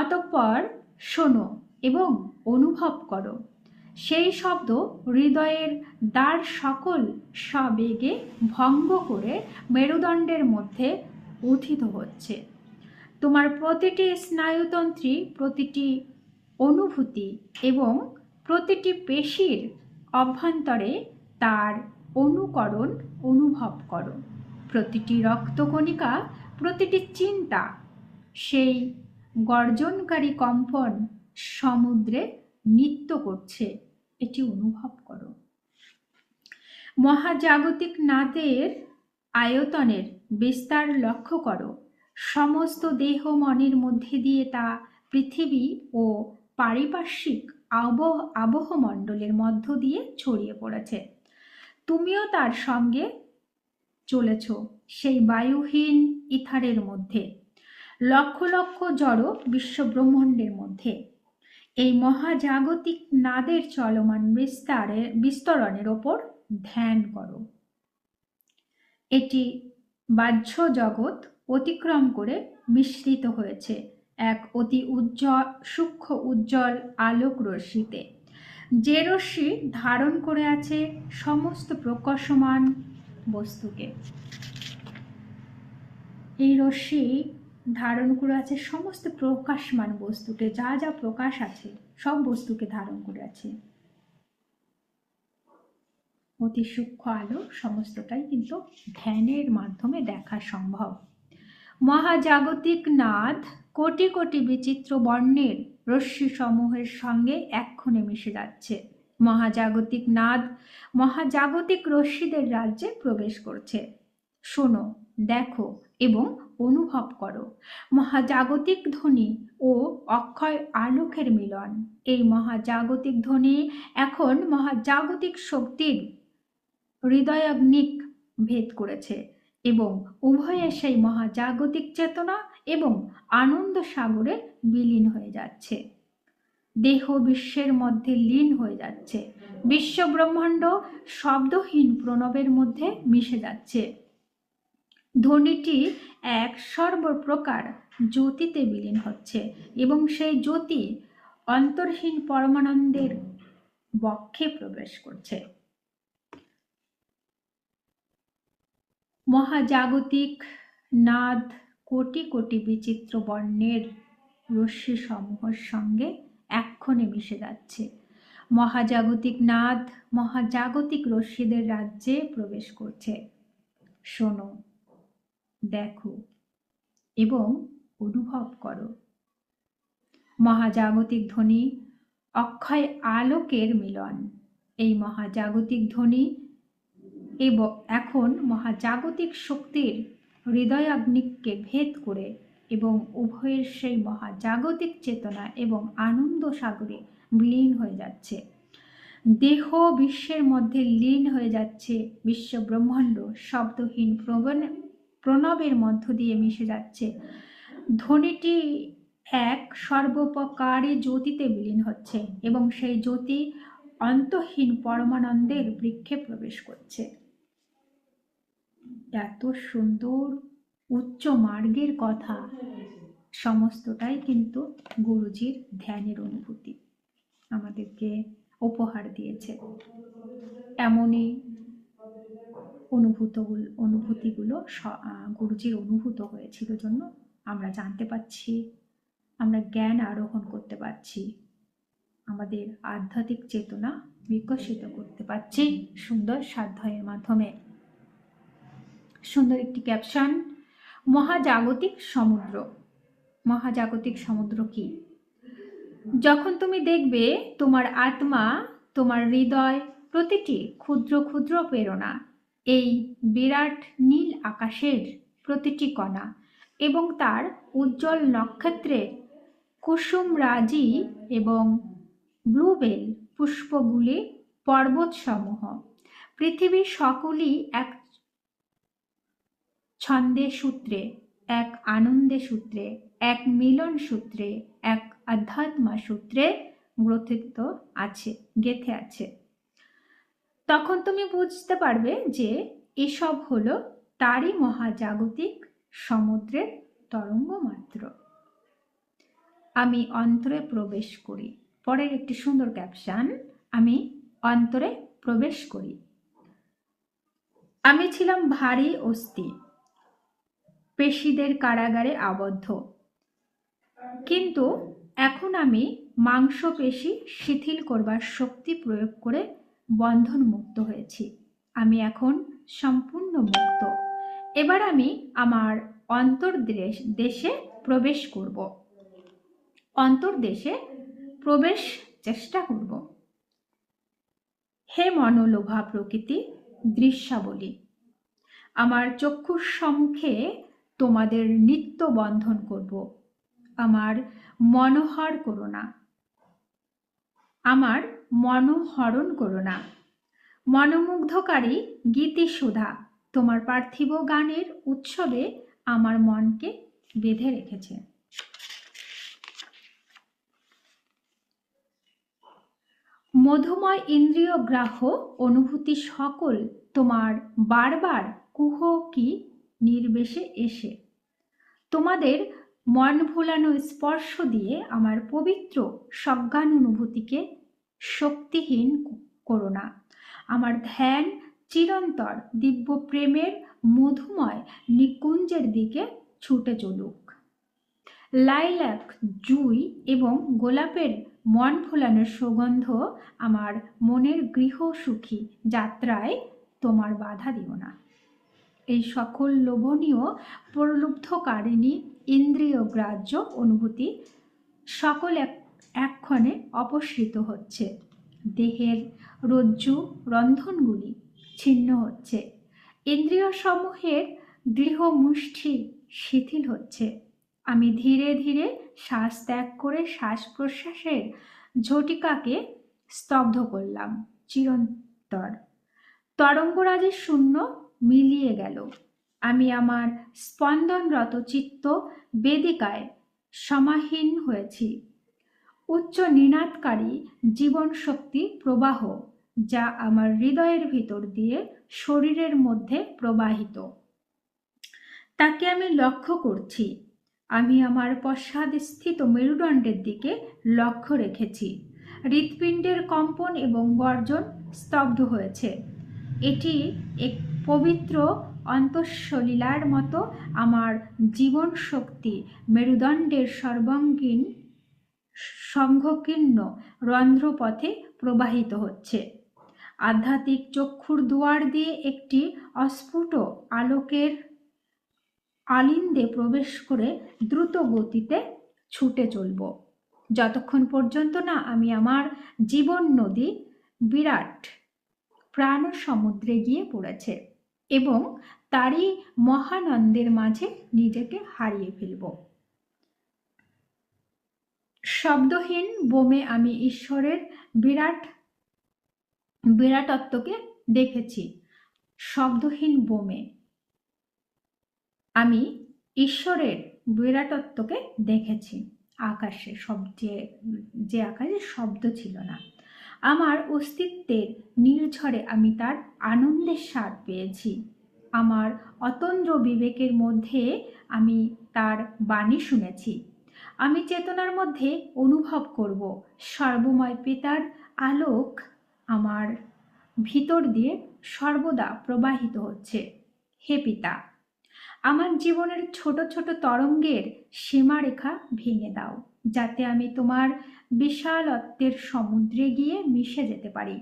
অতঃপর শোনো এবং অনুভব করো, সেই শব্দ হৃদয়ের দ্বার সকল সবেগে ভঙ্গ করে মেরুদণ্ডের মধ্যে উত্থিত হচ্ছে। তোমার প্রতিটি স্নায়ুতন্ত্রী, প্রতিটি অনুভূতি এবং প্রতিটি পেশির অভ্যন্তরে তার অনুকরণ অনুভব করো। প্রতিটি রক্তকণিকা, প্রতিটি চিন্তা সেই গর্জনকারী কম্পন সমুদ্রে নৃত্য করছে, এটি অনুভব করো। মহাজাগতিক নাদের আয়তনের বিস্তার লক্ষ্য করো। সমস্ত দেহ মনের মধ্যে দিয়ে তা পৃথিবী ও পারিপার্শ্বিক আবহমণ্ডলের মধ্য দিয়ে ছড়িয়ে পড়েছে। তুমিও তার সঙ্গে চলেছ সেই বায়ুহীন ইথারের মধ্যে, লক্ষ লক্ষ জড় বিশ্বব্রহ্মাণ্ডের মধ্যে। এই মহাজাগতিক নাদের চলমান বিস্তরণের ওপর ধ্যান করো। এটি বাহ্য জগৎ অতিক্রম করে মিশ্রিত হয়েছে এক অতি সূক্ষ্ম উজ্জ্বল আলোক রশ্মিতে, যে রশ্মি ধারণ করে আছে সমস্ত প্রকাশমান বস্তুকে। এই রশ্মি ধারণ করে আছে সমস্ত প্রকাশমান বস্তুকে, যা যা প্রকাশ আছে সব বস্তুকে ধারণ করে আছে। অতি সূক্ষ্ম আলো সমস্তটাই কিন্তু ধ্যানের মাধ্যমে দেখা সম্ভব। মহাজাগতিক নাদ কোটি কোটি বিচিত্র বর্ণের রশ্মি সমূহের সঙ্গে এক্ষণে মিশে যাচ্ছে। মহাজাগতিক নাদ মহাজাগতিক রশ্মিদের রাজ্যে প্রবেশ করছে। শোনো, দেখো এবং অনুভব করো। মহাজাগতিক ধ্বনি ও অক্ষয় আলোকের মিলন। এই মহাজাগতিক ধ্বনি এখন মহাজাগতিক শক্তির হৃদয়াগ্নিক ভেদ করেছে এবং উভয়ে সেই মহাজাগতিক চেতনা এবং আনন্দ সাগরে বিলীন হয়ে যাচ্ছে। দেহ বিশ্বের মধ্যে লীন হয়ে যাচ্ছে। বিশ্ব ব্রহ্মাণ্ড শব্দহীন প্রণবের মধ্যে মিশে যাচ্ছে। ধ্বনিটি এক সর্বপ্রকার জ্যোতিতে বিলীন হচ্ছে এবং সেই জ্যোতি অন্তর্হীন পরমানন্দের বক্ষে প্রবেশ করছে। মহাজাগতিক নাদ কোটি কোটি বিচিত্র বর্ণের রশ্মি সমূহের সঙ্গে এক্ষণে মিশে যাচ্ছে। মহাজাগতিক নাদ মহাজাগতিক রশ্মিদের রাজ্যে প্রবেশ করছে। শোনো, দেখো এবং অনুভব করো। মহাজাগতিক ধ্বনি অক্ষয় আলোকের মিলন। এই মহাজাগতিক ধ্বনি এবং এখন মহাজাগতিক শক্তির হৃদয়াগ্নিকে ভেদ করে এবং উভয়ের সেই মহাজাগতিক চেতনা এবং আনন্দ সাগরে বিলীন হয়ে যাচ্ছে। দেহ বিশ্বের মধ্যে লীন হয়ে যাচ্ছে। বিশ্ব ব্রহ্মাণ্ড শব্দহীন প্রণবের মধ্য দিয়ে মিশে যাচ্ছে। ধ্বনিটি এক সর্বপ্রকারে জ্যোতিতে বিলীন হচ্ছে এবং সেই জ্যোতি অন্তহীন পরমানন্দের বৃক্ষে প্রবেশ করছে। এত সুন্দর উচ্চ মার্গের কথা, সমস্তটাই কিন্তু গুরুজির ধ্যানের অনুভূতি আমাদেরকে উপহার দিয়েছে। এমনই অনুভূতিগুলো গুরুজির অনুভূত হয়েছিল জন্য আমরা জানতে পারছি, আমরা জ্ঞান আরোহণ করতে পারছি, আমাদের আধ্যাত্মিক চেতনা বিকশিত করতে পারছি সুন্দর স্বাধ্যায়ের মাধ্যমে। সুন্দর একটি ক্যাপশন, মহাজাগতিক সমুদ্র। মহাজাগতিক সমুদ্র কি? যখন তুমি দেখবে তোমার আত্মা, তোমার হৃদয়, প্রতিটি ক্ষুদ্র ক্ষুদ্র প্রেরণা এই বিরাট নীল আকাশের প্রতিটি কণা এবং তার উজ্জ্বল নক্ষত্রের কুসুমরাজি এবং ব্লুবেল পুষ্পগুলি, পর্বতসমূহ, পৃথিবীর সকলই এক ছন্দে সূত্রে, এক আনন্দে সূত্রে, এক মিলন সূত্রে, এক আধ্যাত্মা সূত্রে গেথে আছে। তখন তুমি বুঝতে পারবে যে এসব হলো তারই মহাজাগতিক সমুদ্রের তরঙ্গ মাত্র। আমি অন্তরে প্রবেশ করি। পরের একটি সুন্দর ক্যাপশন, আমি অন্তরে প্রবেশ করি। আমি ছিলাম ভারী অস্থি, পেশিদের কারাগারে আবদ্ধ, কিন্তু এখন আমি মাংসপেশি শিথিল করবার শক্তি প্রয়োগ করে বন্ধন মুক্ত হয়েছি। আমি এখন সম্পূর্ণ মুক্ত। এবার আমি আমার অন্তর্দেশে প্রবেশ করব, অন্তর্দেশে প্রবেশ চেষ্টা করব। হে মনোলোভা প্রকৃতি দৃশ্যাবলী, আমার চক্ষুর সম্মুখে তোমাদের নিত্য বন্ধন করব। আমার মনোহর করো না, আমার মনোহরণ করো না। মনোমুগ্ধকারী গীতি সুধা তোমার পার্থিব গানের উৎসবে আমার মনকে বেঁধে রেখেছে। মধুময় ইন্দ্রিয় গ্রাহ্য অনুভূতি সকল তোমার বারবার কুহকি নির্বেশে এসে তোমাদের মন ভোলানো স্পর্শ দিয়ে আমার পবিত্র সজ্ঞানুভূতিকে শক্তিহীন করো না। আমার ধ্যান চিরন্তর দিব্য প্রেমের মধুময় নিকুঞ্জের দিকে ছুটে চলুক। লাইলাক, জুই এবং গোলাপের মন ভোলানোর সুগন্ধ আমার মনের গৃহ সুখী যাত্রায় তোমার বাধা দিও না। এই সকল লোভনীয় প্রলুব্ধকারিণী ইন্দ্রিয় গ্রাহ্য অনুভূতি সকল এক্ষণে অপসৃত হচ্ছে। দেহের রজ্জু রন্ধনগুলি ছিন্ন হচ্ছে। ইন্দ্রিয় সমূহের দৃঢ় মুষ্টি শিথিল হচ্ছে। আমি ধীরে ধীরে শ্বাস ত্যাগ করে শ্বাস প্রশ্বাসের ঝটিকাকে স্তব্ধ করলাম। চিরন্তর তরঙ্গরাজির শূন্য মিলিয়ে গেল। আমি আমার স্পন্দনরত চিত্ত বেদিকায় সমাহীন হয়েছি। উচ্চ নিনাদকারী জীবন শক্তি প্রবাহ যা আমার হৃদয়ের ভিতর দিয়ে শরীরের মধ্যে প্রবাহিত, তাকে আমি লক্ষ্য করছি। আমি আমার পশ্চাদস্থিত মেরুদণ্ডের দিকে লক্ষ্য রেখেছি। হৃৎপিণ্ডের কম্পন এবং গর্জন স্তব্ধ হয়েছে। এটি এক পবিত্র অন্তঃসলীলার মতো আমার জীবন শক্তি মেরুদণ্ডের সর্বাঙ্গীন সংঘকীর্ণ রন্ধ্রপথে প্রবাহিত হচ্ছে। আধ্যাত্মিক চক্ষুর দুয়ার দিয়ে একটি অস্ফুট আলোকের আলিন্দে প্রবেশ করে দ্রুত গতিতে ছুটে চলব। যতক্ষণ পর্যন্ত না আমি আমার জীবন নদী বিরাট প্রাণ সমুদ্রে গিয়ে পড়েছে এবং তারই মহানন্দের মাঝে নিজেকে হারিয়ে ফেলব। শব্দহীন বোমে আমি ঈশ্বরের বিরাটত্বকে দেখেছি। শব্দহীন বোমে আমি ঈশ্বরের বিরাটত্বকে দেখেছি। আকাশে যে আকাশে শব্দ ছিল না, আমার অস্তিত্বের নির্ঝরে আমি তার আনন্দের স্বাদ পেয়েছি। আমার অতন্দ্র বিবেকের মধ্যে আমি তার বাণী শুনেছি। আমি চেতনার মধ্যে অনুভব করব সর্বময় পিতার আলোক আমার ভিতর দিয়ে সর্বদা প্রবাহিত হচ্ছে। হে পিতা, আমার জীবনের ছোট ছোট তরঙ্গের সীমারেখা ভেঙে দাও, যাতে আমি তোমার বিশালত্বের সমুদ্রে গিয়ে মিশে যেতে পারি।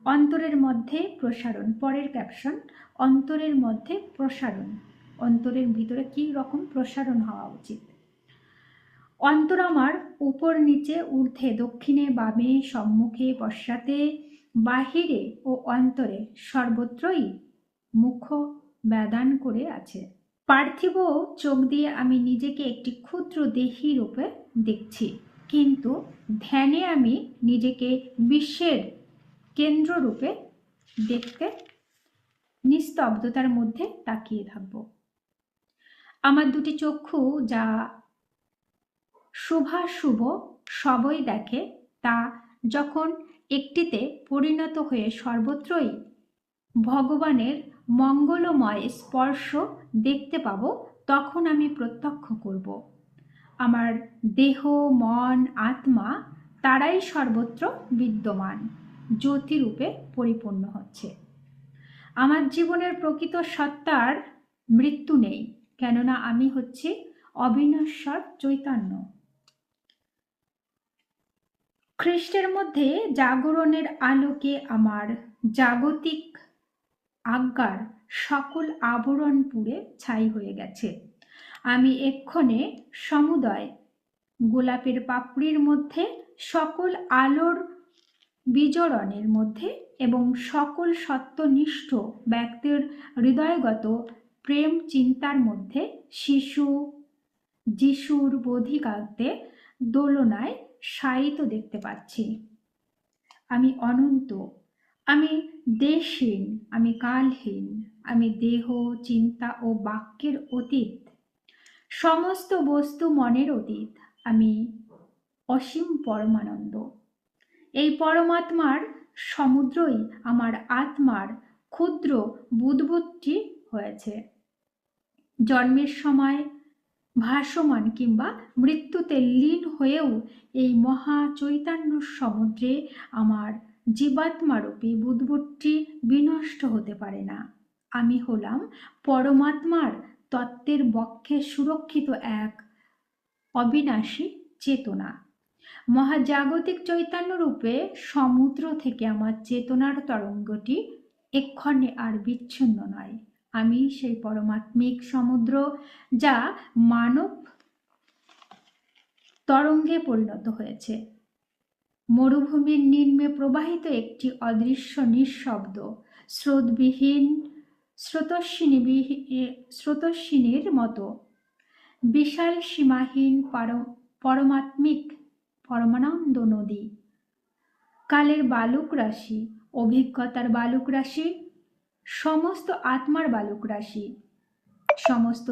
অন্তরের মধ্যে প্রসারণ। পরের ক্যাপশন, অন্তরের মধ্যে প্রসারণ। অন্তরের ভিতরে কি রকম প্রসারণ হওয়া উচিত? অন্তর আমার উপর নিচে ঊর্ধ্বে দক্ষিণে বামে সম্মুখে পশ্চাতে বাহিরে ও অন্তরে সর্বত্রই মুখ ব্যাদান করে আছে। পার্থিব চোখ দিয়ে আমি নিজেকে একটি ক্ষুদ্র দেহী রূপে দেখছি, কিন্তু ধ্যানে আমি নিজেকে বিশ্বের কেন্দ্র রূপে দেখতে নিস্তব্ধতার মধ্যে তাকিয়ে থাকব। আমার দুটি চক্ষু যা শুভাশুভ সবই দেখে, তা যখন একটিতে পরিণত হয়ে সর্বত্রই ভগবানের মঙ্গলময় স্পর্শ দেখতে পাব, তখন আমি প্রত্যক্ষ করব আমার দেহ মন আত্মা তারাই সর্বত্র বিদ্যমান জ্যোতিরূপে পরিপূর্ণ হচ্ছে। আমার জীবনের প্রকৃত সত্তার মৃত্যু নেই, কেননা আমি হচ্ছি অবিনশ্বর চৈতন্য। খ্রিস্টের মধ্যে জাগরণের আলোকে আমার জাগতিক আজ্ঞার সকল আবরণ পুড়ে ছাই হয়ে গেছে। আমি এক্ষণে সমুদয় গোলাপের পাপড়ির মধ্যে, সকল আলোর বিজরণের মধ্যে এবং সকল সত্যনিষ্ঠ ব্যক্তির হৃদয়গত প্রেম চিন্তার মধ্যে যিশুর বোধিকাতে দোলনায় শায়িত দেখতে পাচ্ছি। আমি অনন্ত, আমি দেশহীন, আমি কালহীন, আমি দেহ চিন্তা ও বাক্যের অতীত, সমস্ত বস্তু মনের অতীত। আমি অসীম পরমানন্দ। এই পরমাত্মার সমুদ্রই আমার আত্মার ক্ষুদ্র বুদ্বুদটি হয়েছে। জন্মের সময় ভাসমান কিংবা মৃত্যুতে লীন হয়েও এই মহা চৈতন্য সমুদ্রে আমার জীবাত্মারূপী বুদ্বুদটি বিনষ্ট হতে পারে না। আমি হলাম পরমাত্মার তত্ত্বের বক্ষে সুরক্ষিত এক অবিনাশী চেতনা। মহাজাগতিক চৈতন্য রূপে সমুদ্র থেকে আমার চেতনার তরঙ্গটি এক্ষণে আর বিচ্ছিন্ন নয়। আমি সেই পরমাত্মিক সমুদ্র, যা মানব তরঙ্গে পরিণত হয়েছে। মরুভূমির নিম্নে প্রবাহিত একটি অদৃশ্য নিঃশব্দ স্রোতস্বিনীর মতো বিশাল সীমাহীন পরমাত্মিক পরমানন্দ নদী। কালের বালুক রাশি, অভিজ্ঞতার বালুক রাশি, সমস্ত আত্মার বালুক রাশি, সমস্ত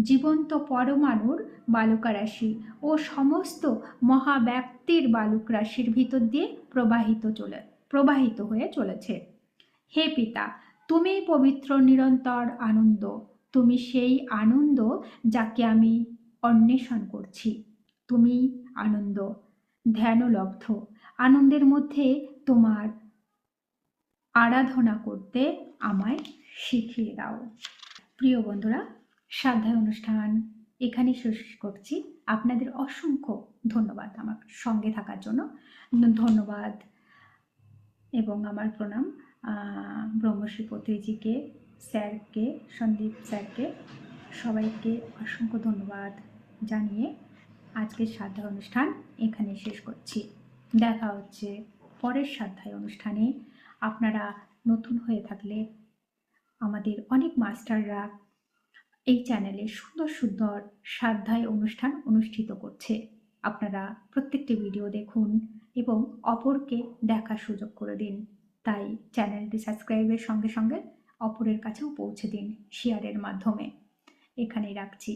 জীবন্ত পরমাণুর বালুকা রাশি ও সমস্ত মহাব্যক্তির বালুক রাশির ভিতর দিয়ে প্রবাহিত হয়ে চলেছে। হে পিতা, তুমি পবিত্র নিরন্তর আনন্দ। তুমি সেই আনন্দ যাকে আমি অন্বেষণ করছি। তুমি আনন্দ, ধ্যানলব্ধ। আনন্দের মধ্যে তোমার আরাধনা করতে আমায় শিখিয়ে দাও। প্রিয় বন্ধুরা, স্বাধ্যায় অনুষ্ঠান এখানেই শেষ করছি। আপনাদের অসংখ্য ধন্যবাদ আমার সঙ্গে থাকার জন্য। ধন্যবাদ এবং আমার প্রণাম ব্রহ্মশ্রী পত্রীজিকে, স্যারকে, সন্দীপ স্যারকে, সবাইকে অসংখ্য ধন্যবাদ জানিয়ে আজকের স্বাধ্যায় অনুষ্ঠান এখানে শেষ করছি। দেখা হচ্ছে পরের স্বাধ্যায় অনুষ্ঠানে। আপনারা নতুন হয়ে থাকলে আমাদের অনেক মাস্টাররা এই চ্যানেলে সুন্দর সুন্দর স্বাধ্যায় অনুষ্ঠান অনুষ্ঠিত করছে। আপনারা প্রত্যেকটি ভিডিও দেখুন এবং অপরকে দেখার সুযোগ করে দিন। তাই চ্যানেলটি সাবস্ক্রাইবের সঙ্গে সঙ্গে অপরের কাছেও পৌঁছে দিন শেয়ারের মাধ্যমে। এখানেই রাখছি।